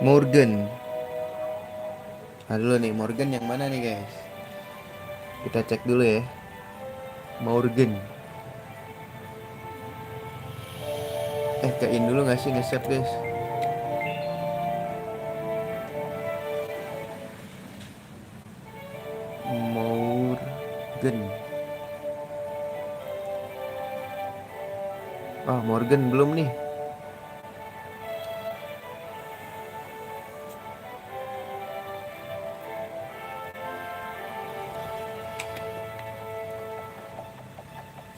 A: Morgan. Nah dulu nih, Morgan yang mana nih guys? Kita cek dulu ya. Morgan. Ke in dulu gak sih nge-save guys? Morgan. Morgan belum nih.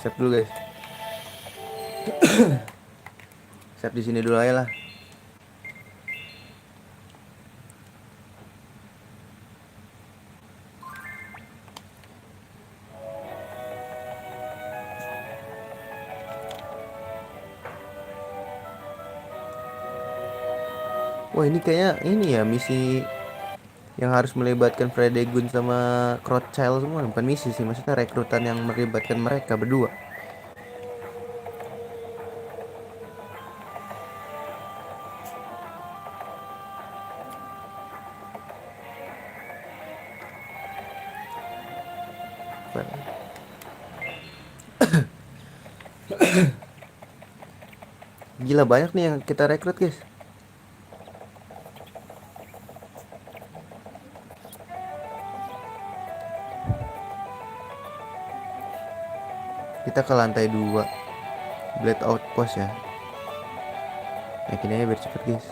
A: Save dulu guys. Save di sini dulu aja lah. Wah ini kayaknya ini ya misi yang harus melibatkan Freddy Gun sama Crowdchild semua. Bukan misi sih, maksudnya rekrutan yang melibatkan mereka berdua. Gila banyak nih yang kita rekrut guys. Kita ke lantai 2 Blade Outpost ya. Naikin aja biar cepet guys.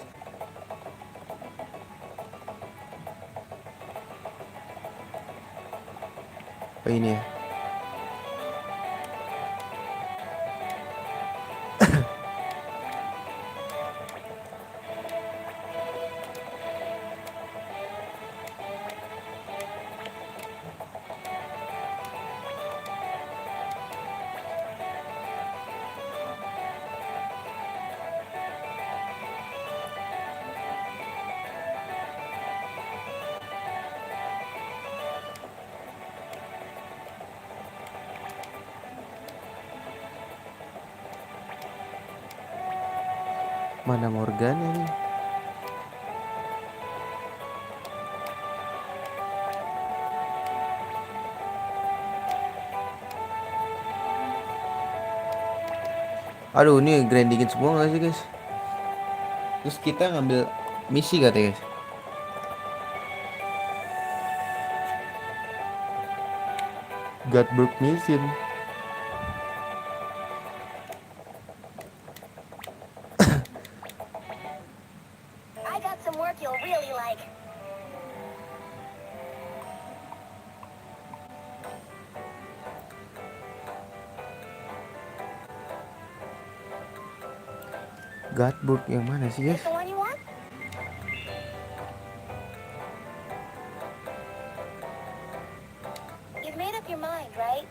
A: Oh ini ya. Mana Morgan ini? Aduh ini grindingin semua gak sih guys? Terus kita ngambil misi katanya guys. Godbrook Mission.
B: I got some work you'll really like.
A: Godbrook yang mana sih guys?
B: The one you want? You've made up your mind, right?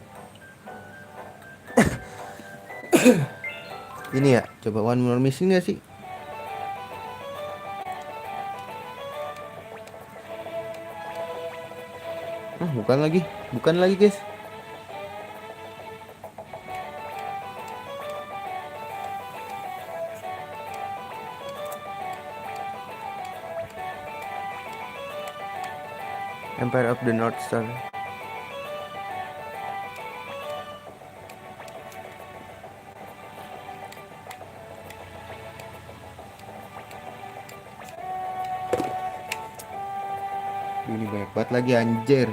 A: Ini ya, coba one more mission gak sih? Bukan lagi guys. Empire of the North Star. Ini banyak banget lagi anjir.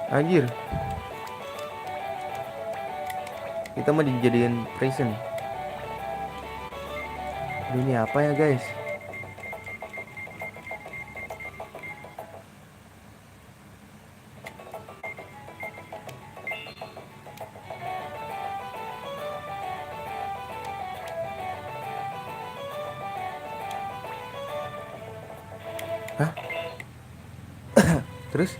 A: Anjir. Kita mau dijadiin prison. Ini apa ya guys? Hah? Terus?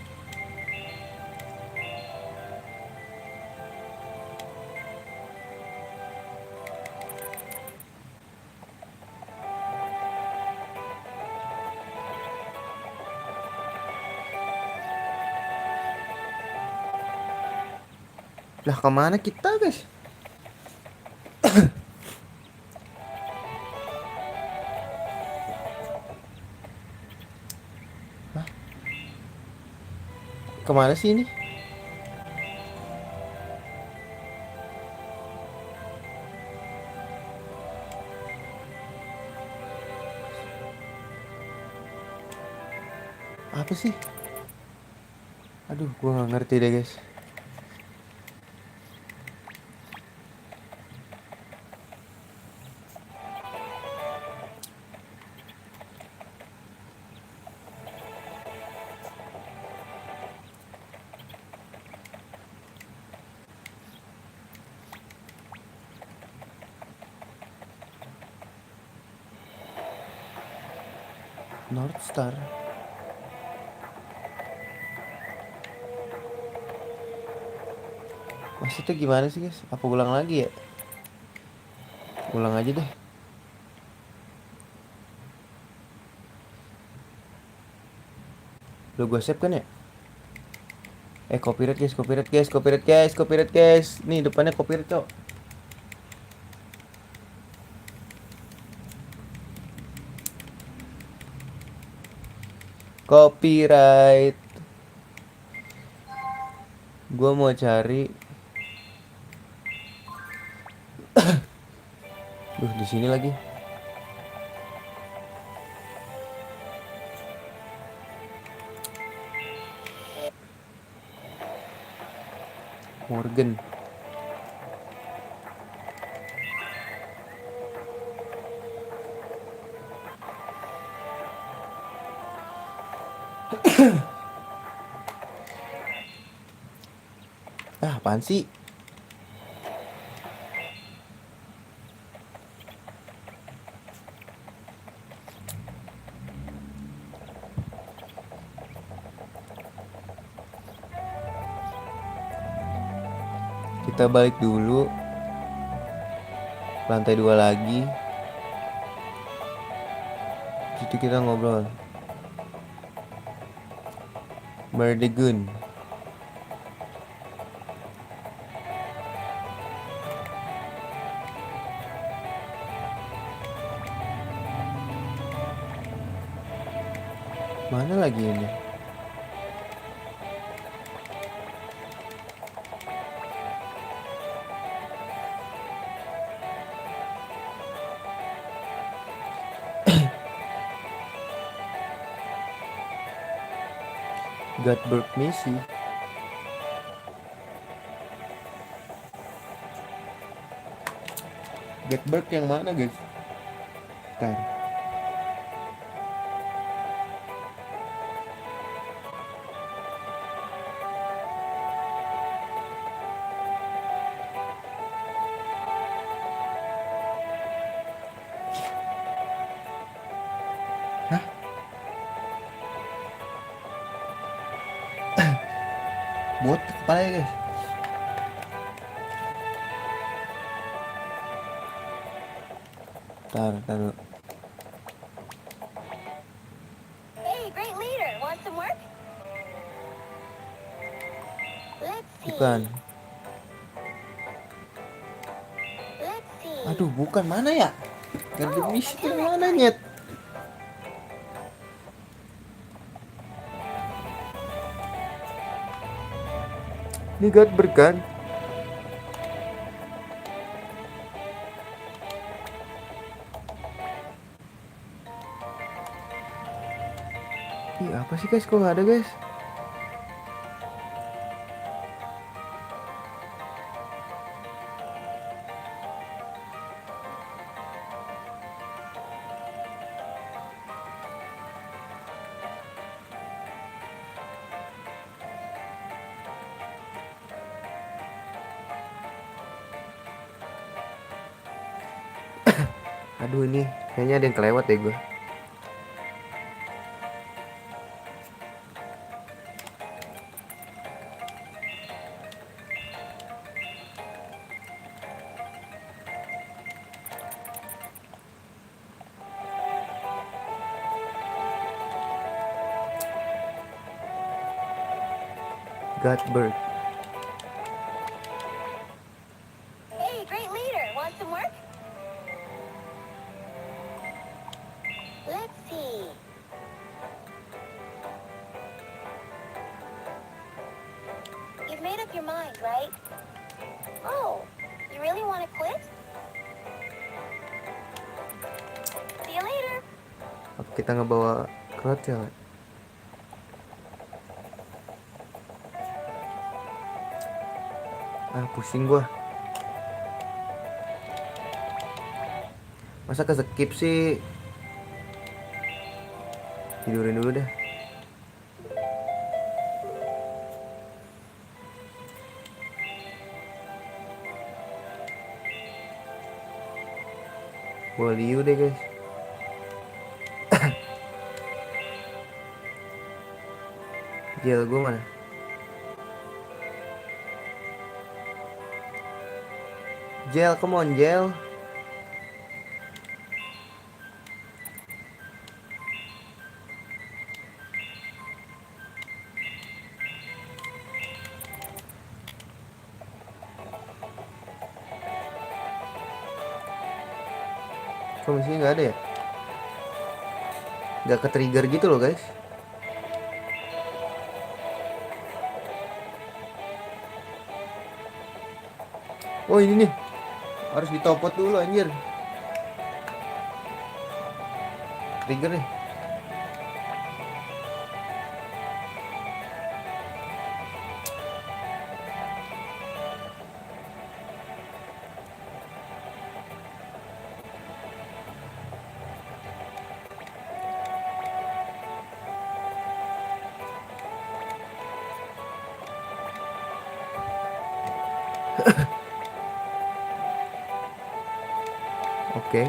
A: Lah kemana kita guys? Hah? Kemana sih ini? Apa sih? Aduh, gua nggak ngerti deh guys. North Star. Maksudnya gimana sih guys? Apa ulang lagi ya? Ulang aja deh. Lo gue save kan ya? Copyright guys, copyright guys, copyright guys, copyright guys. Nih depannya copyright cok. Copyright. Gua mau cari. Duh, di sini lagi. Morgan. Apaan sih? Kita balik dulu. Lantai 2 lagi. Situ kita ngobrol. Merdegun. Mana lagi ini? Godberg misi. Godberg yang mana guys? Bentar. Hah? Buat kepala ya guys. Tar dulu.
B: Hey, great leader. Want some work? Let's see.
A: Bukan.
B: Let's see.
A: Aduh, bukan, mana ya? Godberg misi itu mana nyet? Ini Godberg kan? Ih, apa sih guys? Kok nggak ada guys? Aduh, ini kayaknya ada yang kelewat deh gue. Godberg.
B: Hey, great leader. Want some work? Let's see. You've made up your mind, right? Oh, you really want to quit? See you later.
A: Apa kita ngebawa crowd ya? Pusing gua. Masa ke-skip sih? Tidurin dulu deh. Gua liu deh guys. Gel gua mana? Gel, come on gel. Kok misinya nggak ada ya? Nggak ke-trigger gitu loh guys. Oh ini nih. Harus ditopot dulu anjir. Trigger nih. Oke.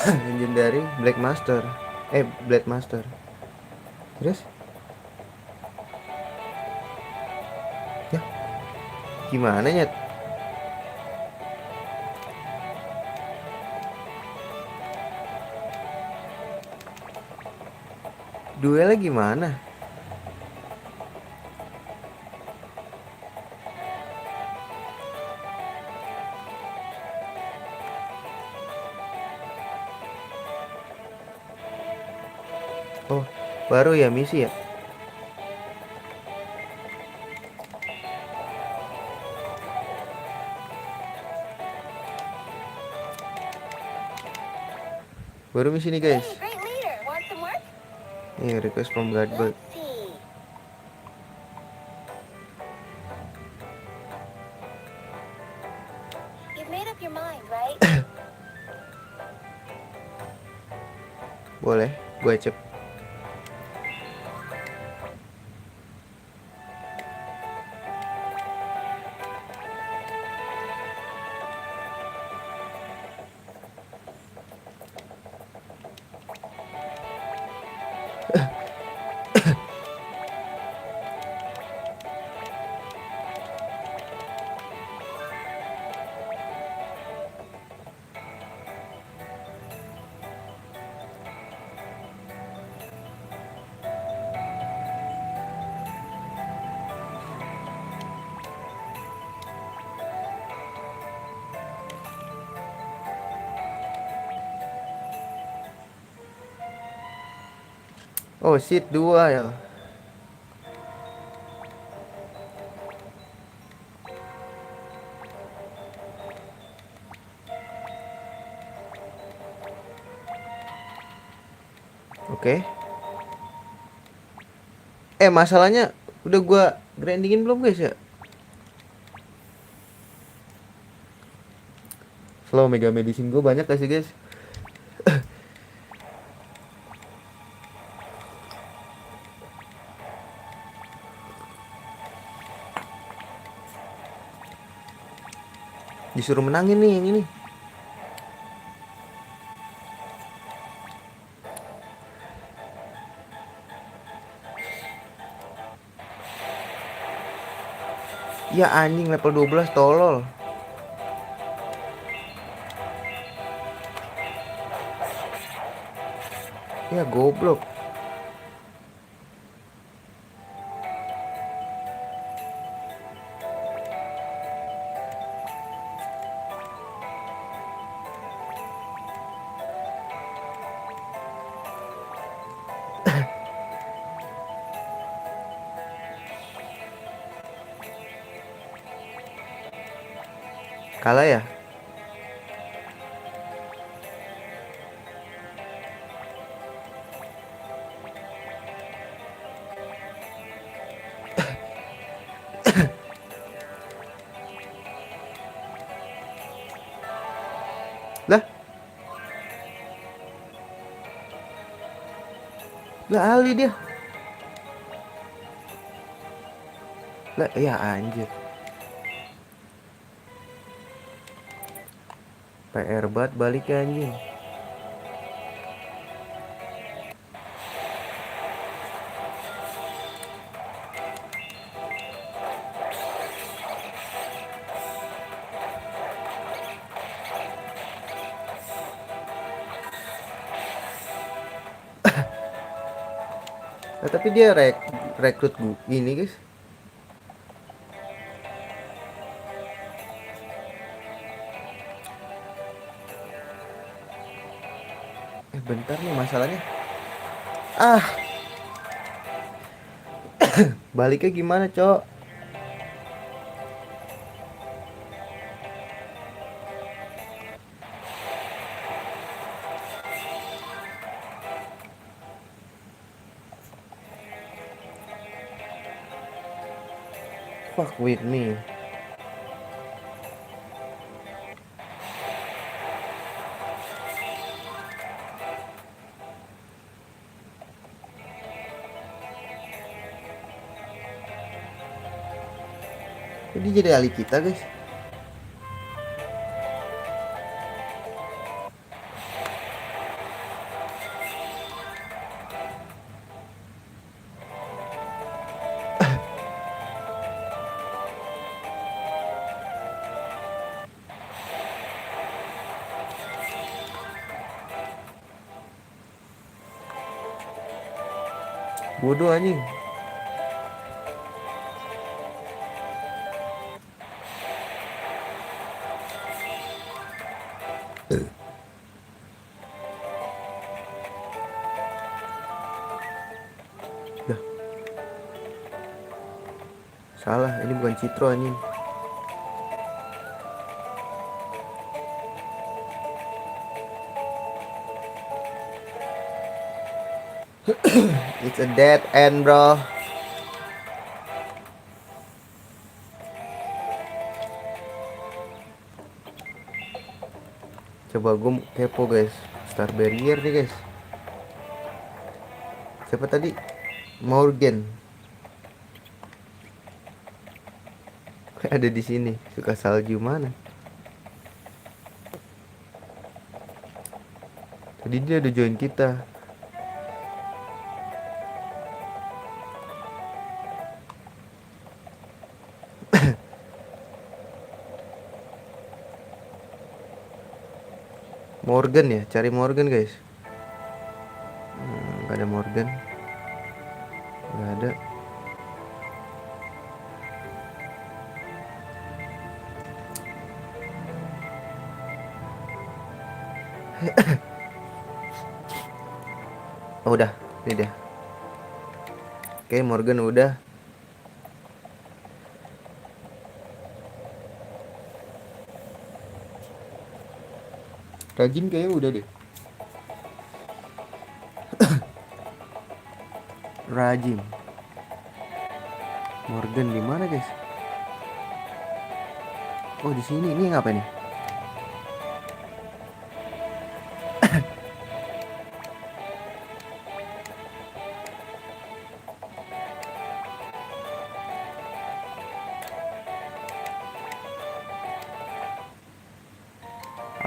A: Legendary Black Master. Black Master. Terus? Ya, gimana nyet? Duelnya gimana? Oh, baru ya misi ya? Baru misi nih guys.
B: Hey, great leader. Want some work?
A: Nih request from Godbird.
B: Let's see. You've made up your mind, right?
A: Boleh, gue cek. Oh shit, 2 ya. Oke. Masalahnya udah gua grindingin belum guys ya? Slow Mega Medicine gue banyak gak sih guys? Disuruh menangin nih yang ini. Ya anjing level 12 tolol. Ya goblok. Kalah ya? Lah Ali dia. Lah ya anjir. PR banget balik anjing. Nah, tapi dia rekrut ini guys. Bentar nih masalahnya. Ah, baliknya gimana, Cok? Fuck with me. Jadi jadi ahli kita, guys. Bodoh anjing. Dah. Salah, ini bukan Citro anjing. It's a dead end, bro. Coba gue kepo, guys. Star barrier nih, guys. Siapa tadi? Morgan. Ada di sini. Suka salju mana? Tadi dia udah join kita. Morgan ya, cari Morgan guys. Gak ada Morgan. Gak ada. Oh udah, ini dia. Oke, Morgan udah. Rajin kayaknya udah deh. Rajin. Morgan di mana guys? Oh di sini. Ini ngapa nih?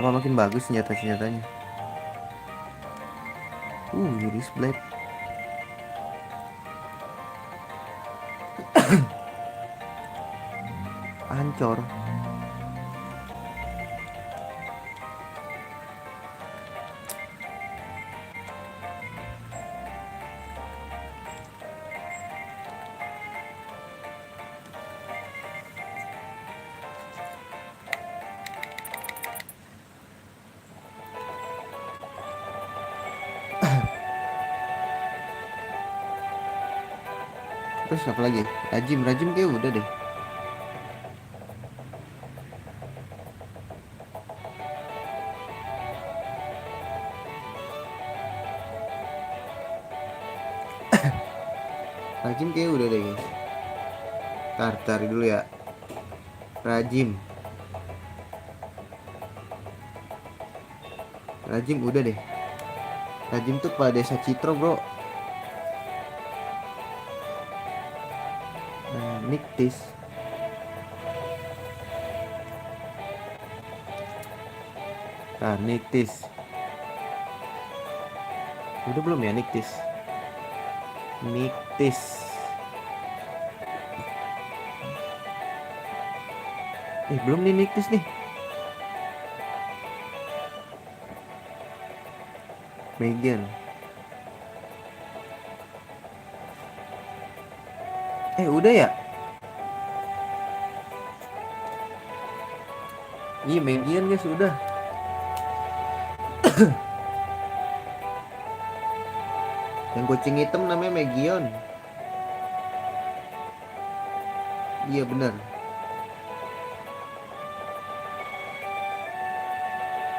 A: Apa makin bagus senjatanya? Iris Blade. Ancor. Terus apa lagi? Rajim kayak udah deh. Rajim kayak udah deh guys. Tar dulu ya. Rajim udah deh. Rajim tuh kepala desa Citro bro. Niktis. Niktis. Udah belum ya Niktis? Niktis. Belum nih Niktis nih. Megan. Udah ya? Iya Megan guys udah. Yang kucing hitam namanya Megion. Iya bener.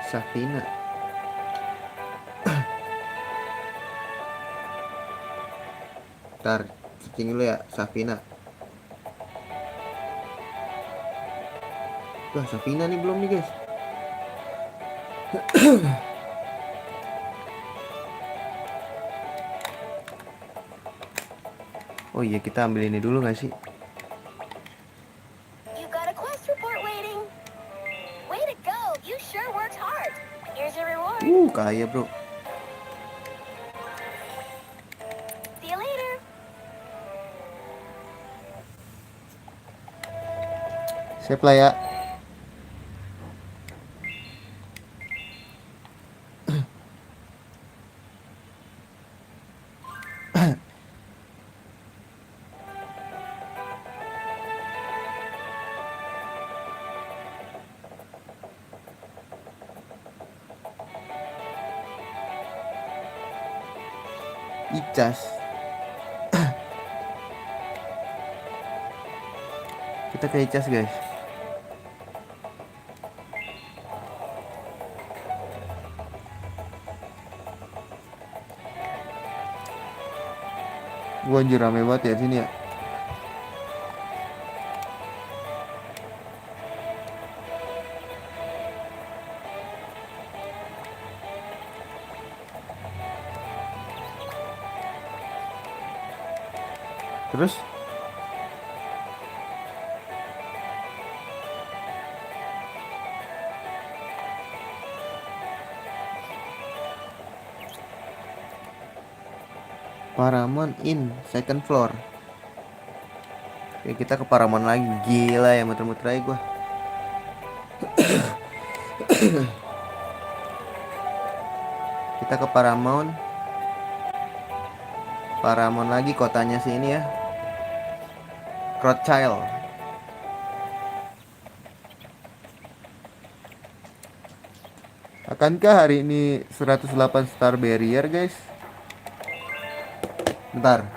A: Safina. Ntar cicing dulu ya Safina. Wah Safina nih belum nih guys. Oh iya kita ambil ini dulu gak sih?
B: You got a quest report waiting. Way to go. You sure worked hard. Here's your reward.
A: Kaya bro.
B: See you later.
A: Save lah ya. Icas. Kita ke Icas guys. Gua anjir rame banget ya sini ya. Terus Paramount Inn second floor. Oke, kita ke Paramount lagi. Gila ya muter-muter aja gua. Kita ke Paramount. Paramount lagi kotanya sini ya. Rothschild. Akankah hari ini 108 star barrier guys? Bentar.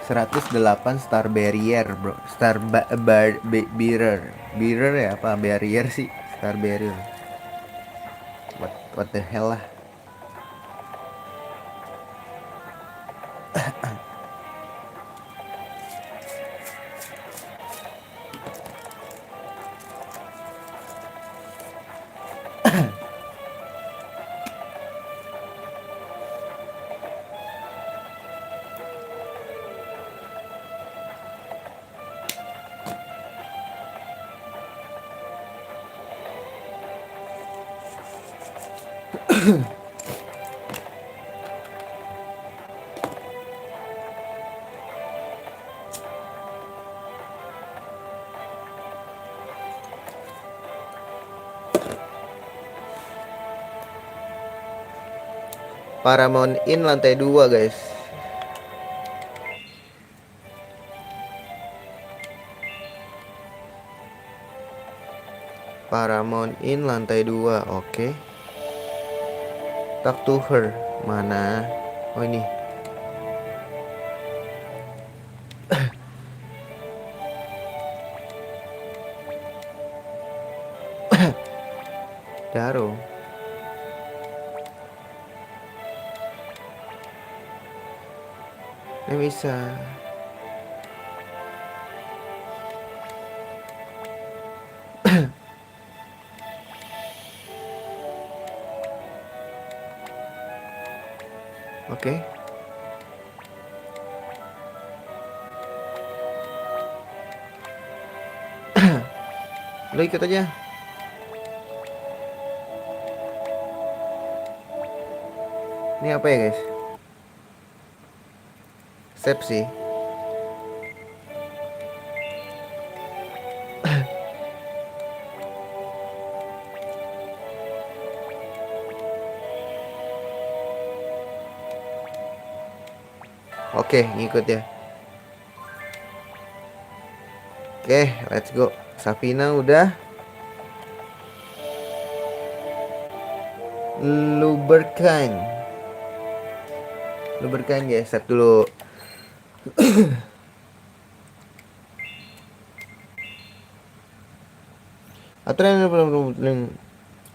A: ...108 star barrier bro. Star barrier ya apa barrier sih? Star barrier. What the hell lah. Paramount Inn lantai 2 guys. Paramount Inn lantai 2. Oke. Talk to her. Mana? Oh ini. Daro. Ini bisa. Oke. Lo ikut aja. Ini apa ya guys? Step sih. Oke, ngikut ya. Oke, let's go. Safina udah. Luberkan guys, set dulu. Aturan belum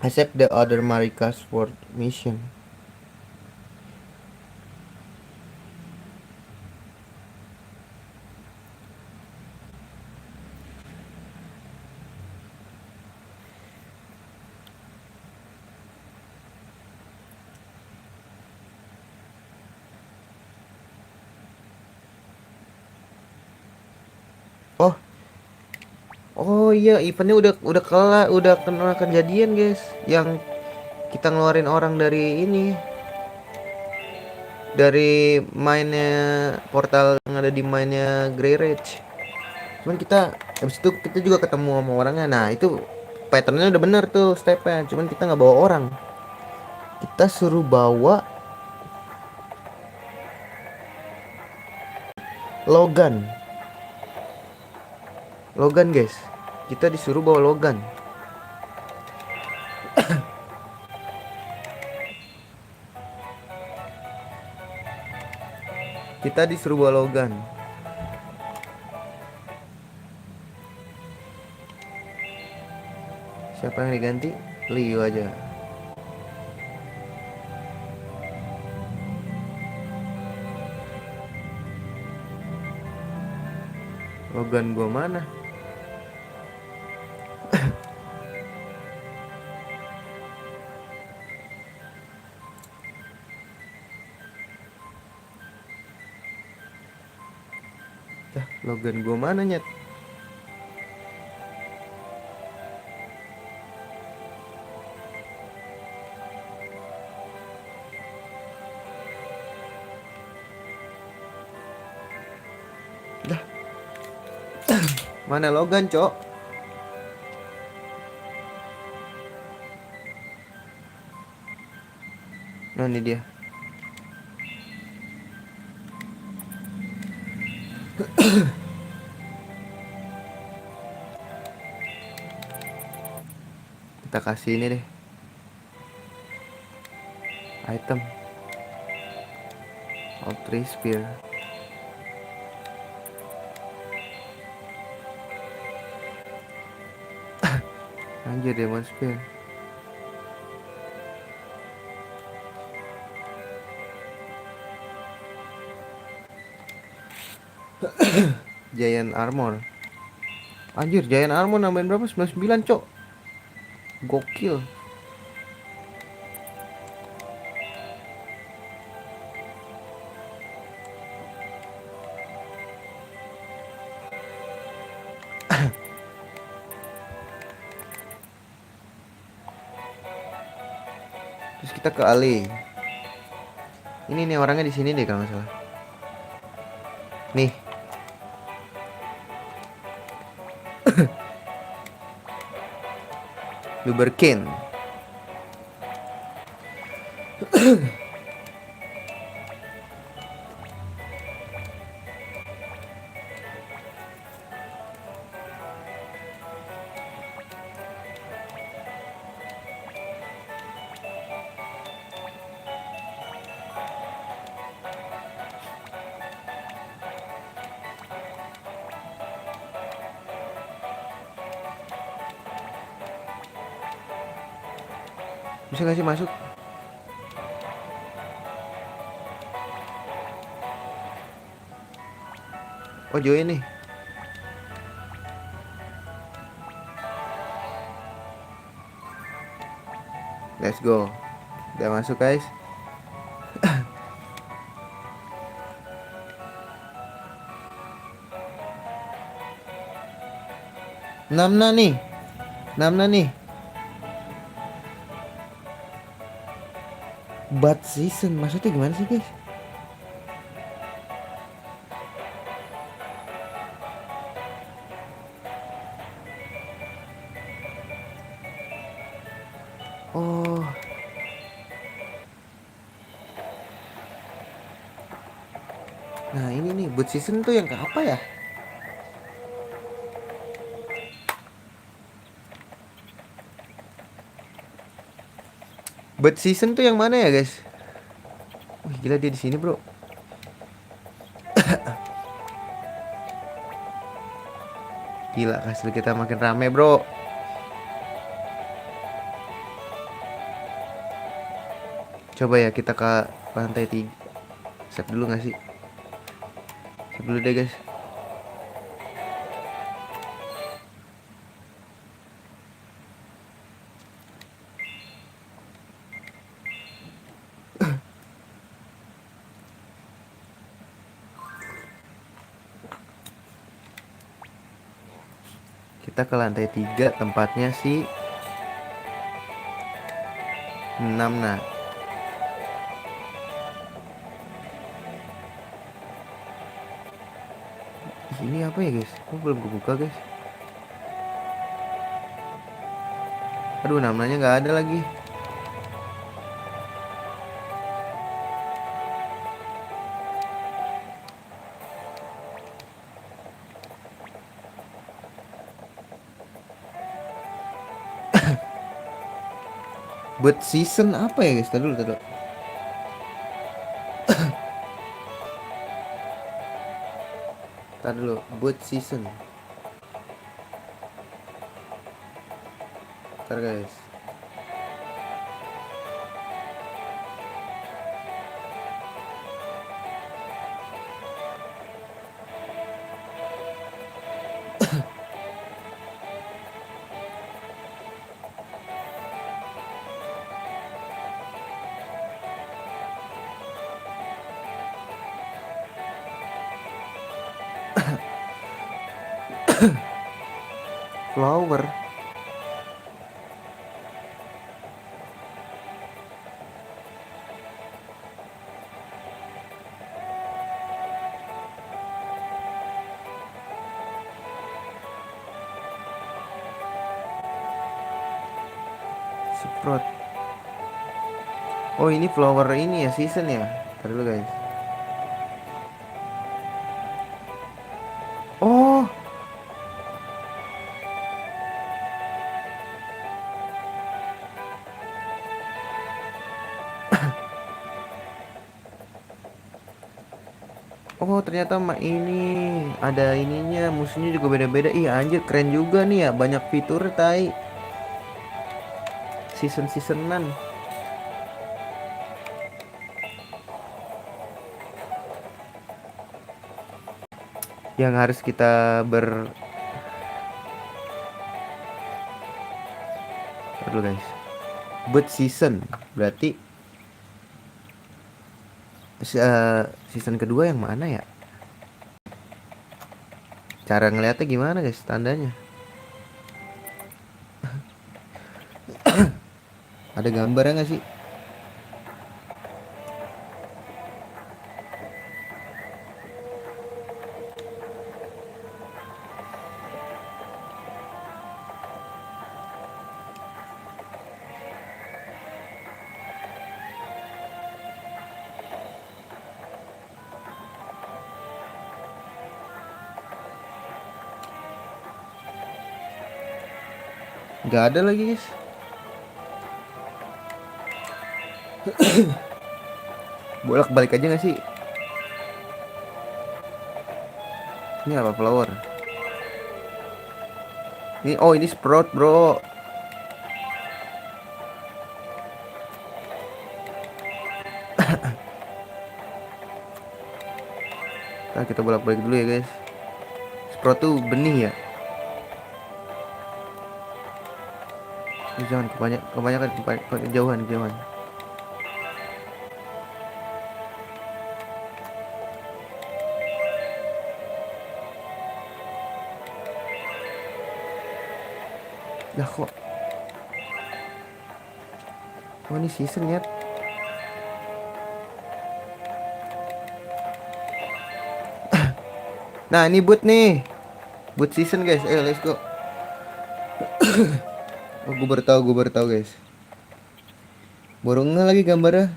A: accept the other Marika's for mission. Oh, oh iya, eventnya udah kelar, udah kena kejadian guys, yang kita ngeluarin orang dari ini, dari mainnya portal yang ada di mainnya Grey Ridge. Cuman kita habis itu kita juga ketemu sama orangnya. Nah itu patternnya udah bener tuh stepnya. Cuman kita nggak bawa orang. Kita suruh bawa Logan. Logan guys. Kita disuruh bawa Logan. Kita disuruh bawa Logan. Siapa yang diganti? Leo aja. Logan gua mana? Logan gua mana nyet? Dah. Mana Logan, Cok? Nah, ini dia. Kita kasih ini deh. Item. Outrage Spear. Anjir, Demon Spear. Giant Armor. Anjir, Giant Armor nambahin berapa? 99, Cok. Gokil. Terus kita ke Ali. Ini nih orangnya di sini deh kalau nggak salah. Nih. Luberkin. Bisa gak sih masuk? Oh, join nih. Let's go. Udah masuk guys. Namna nih. Namna nih. Bad season maksudnya gimana sih guys? Oh, nah ini nih bad season tuh yang ke apa ya? Bad season tuh yang mana ya guys? Wih gila dia di sini bro. Gila kastil kita makin rame bro. Coba ya kita ke lantai 3. Save dulu gak sih? Save dulu deh guys. Kita ke lantai 3 tempatnya si 6 nah. Ini apa ya guys? Kok belum kebuka guys? Aduh namanya nggak ada lagi. Bird season apa ya guys? Tadi dulu, tadi dulu. Tadi dulu, bird season. Ntar guys. Flower. Sprout. Oh ini flower ini ya season ya. Ntar dulu guys. Oh. Oh ternyata mah ini ada ininya, musuhnya juga beda-beda. Ih anjir keren juga nih ya, banyak fitur tai. Seasonan yang harus kita dulu guys. Bird season berarti season kedua yang mana ya? Cara ngeliatnya gimana guys tandanya? Ada gambarnya nggak sih? Nggak ada lagi guys. Bolak balik aja nggak sih? Ini apa flower? Ini oh ini sprout bro. Nah, kita bolak balik dulu ya guys. Sprout tuh benih ya. Jangan kebanyakan kejauhan. Lah kok. Oh ini season ya. Nah ini boot nih. Boot season guys. Ayo let's go. Oh gue baru tahu guys. Baru nge lagi gambarnya.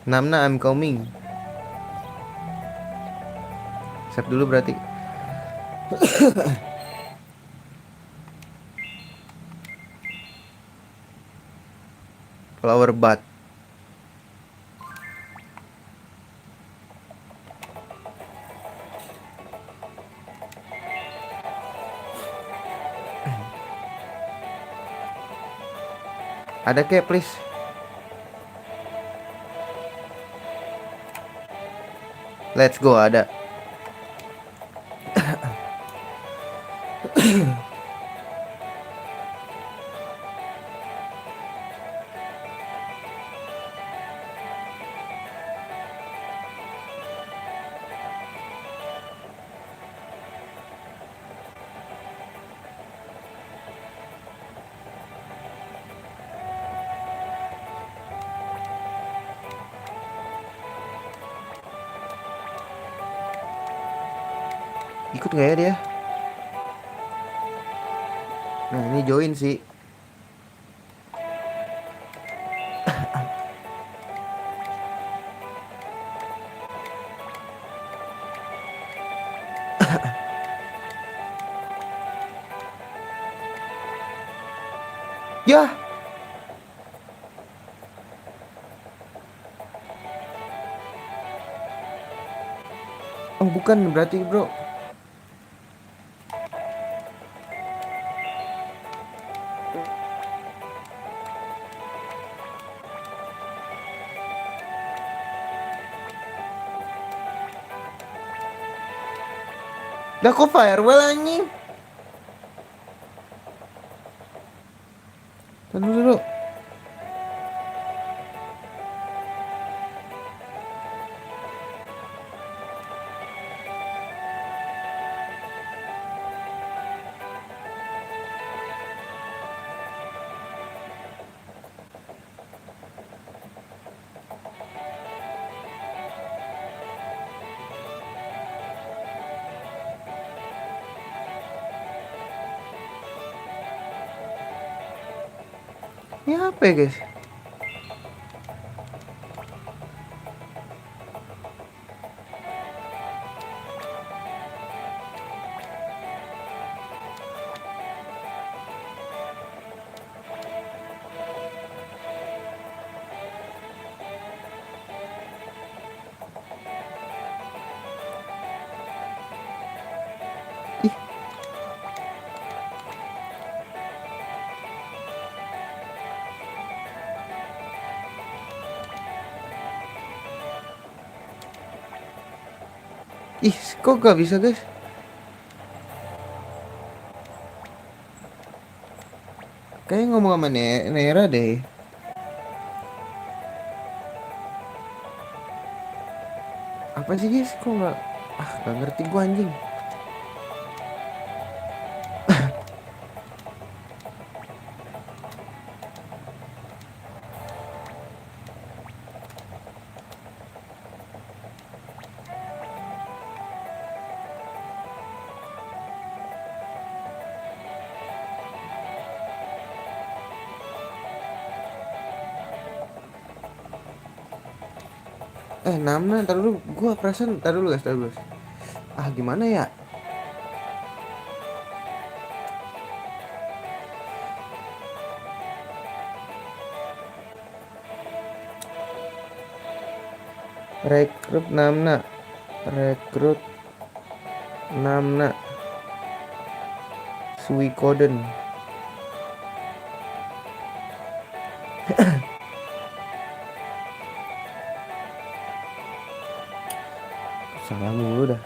A: Namna I'm coming. Save dulu berarti. Flower bud. Ada kek please. Let's go ada. Ikut nggak ya dia? Nah ini join sih. Ya. Oh bukan berarti bro. Lah kok firewall anjing? Tunggu dulu. Ini apa ya guys? Ih. Ih, kok gak bisa guys? Kayaknya ngomong sama Nera deh. Apa sih guys? Kok nggak? Ah, nggak ngerti gua anjing. Namna, ntar dulu. Gua perasaan, ntar dulu guys, ntar dulu guys. Ah, gimana ya? Rekrut Namna. Rekrut Namna. Suikoden. Salah mulu dah.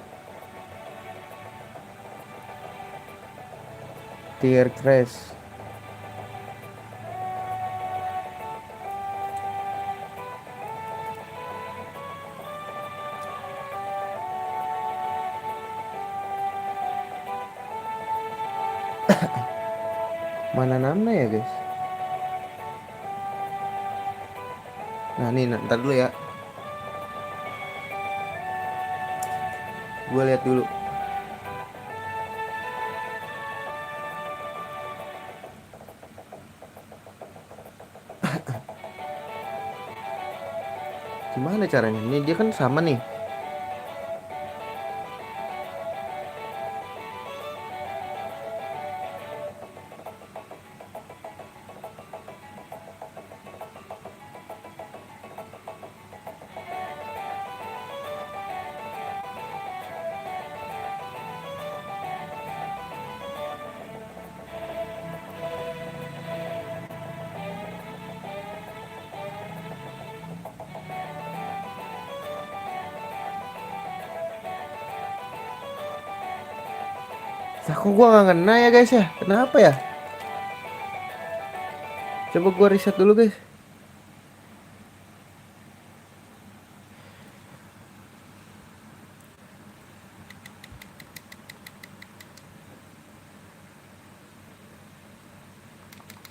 A: Tier crash. Mana Namna ya guys? Nah nih ntar dulu ya. Gue lihat dulu. Gimana caranya? Ini dia kan sama nih. Lah kok gua nggak kena ya guys ya? Kenapa ya? Coba gua riset dulu guys.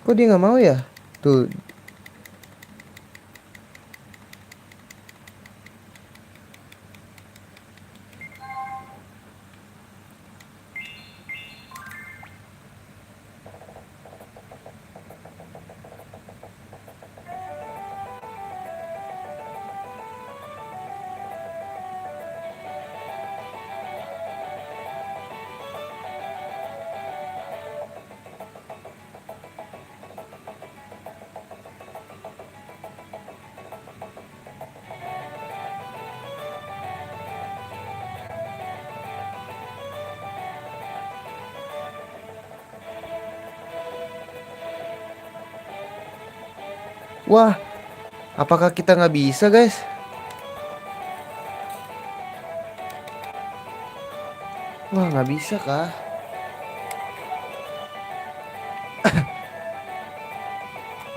A: Kok dia nggak mau ya? Tuh. Wah, apakah kita nggak bisa guys? Wah, nggak bisa kah?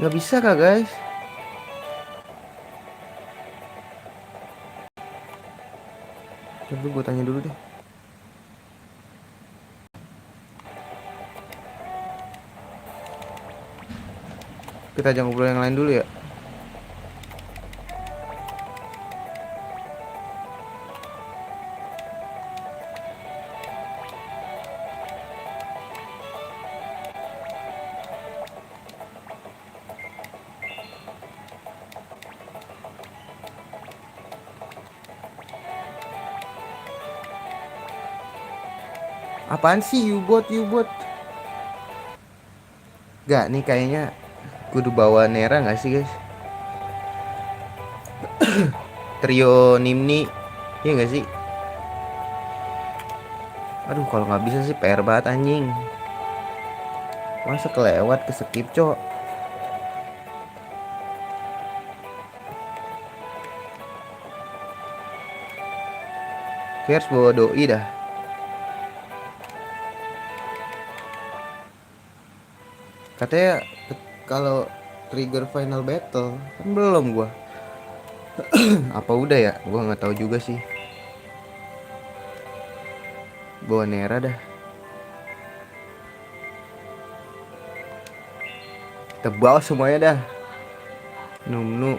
A: Nggak bisa kah guys? Coba gue tanya dulu deh. Kita ajak ngobrol yang lain dulu ya. Apaan sih U-boat? Gak nih kayaknya kudu bawa Nera gak sih guys? Trio Nimni. Iya gak sih? Aduh kalau nggak bisa sih PR banget anjing. Masa kelewat ke skip cok. Harus bawa doi dah. Katanya kalau trigger final battle kan belum gua. Apa udah ya? Gua nggak tahu juga sih. Bawa Nera dah. Kita bawa semuanya dah. Num.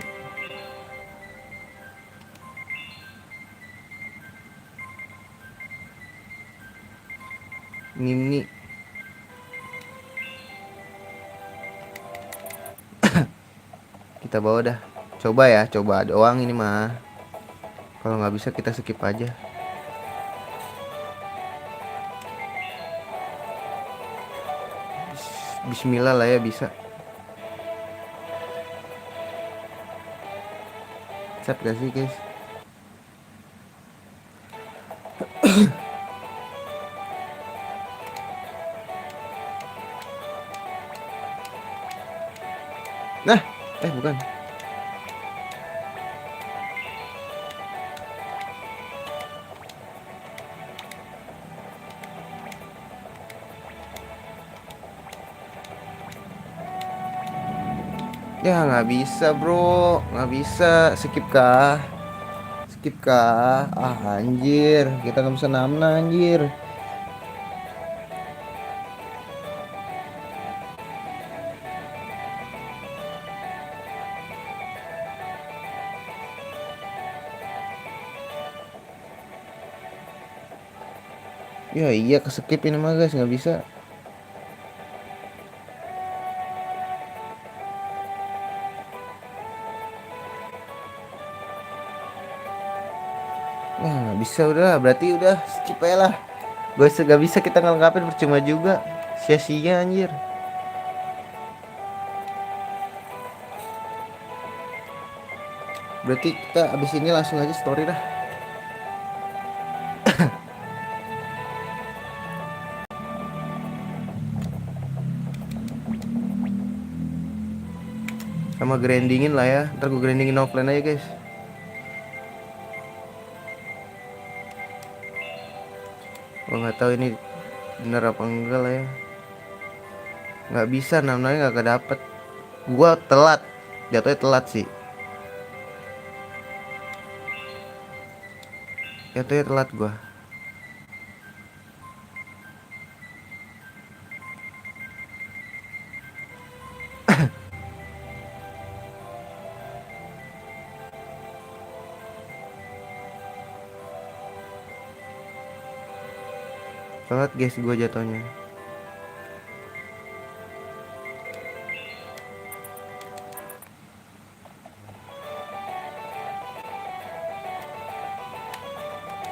A: Nimni. Kita bawa dah. Coba ya, coba doang ini mah. Kalau nggak bisa kita skip aja. Bismillah lah ya bisa. Chat gak sih guys? Nah, bukan. Ya nggak bisa bro, nggak bisa. Skip kah? Ah anjir, kita nggak bisa namna anjir. Ya iya keskip ini mah guys, nggak bisa. Wah nggak bisa, udah berarti udah skip aja lah. Gak bisa kita ngelengkapin, percuma juga, sia-sia anjir. Berarti kita abis ini langsung aja story dah. Sama grindingin lah ya, ntar gue grindingin offline aja guys. Gue nggak tahu ini bener apa enggak lah ya. Nggak bisa, namanya nggak kedapet. Gua telat, jatuhnya telat sih. Jatuhnya telat gua. Telat guys gua jatuhnya.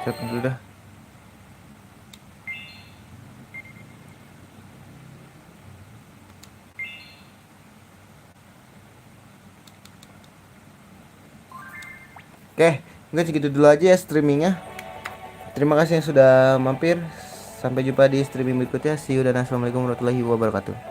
A: Cek dulu dah. Oke, enggak segitu dulu aja ya streamingnya. Terima kasih yang sudah mampir. Sampai jumpa di streaming berikutnya. See you dan assalamualaikum warahmatullahi wabarakatuh.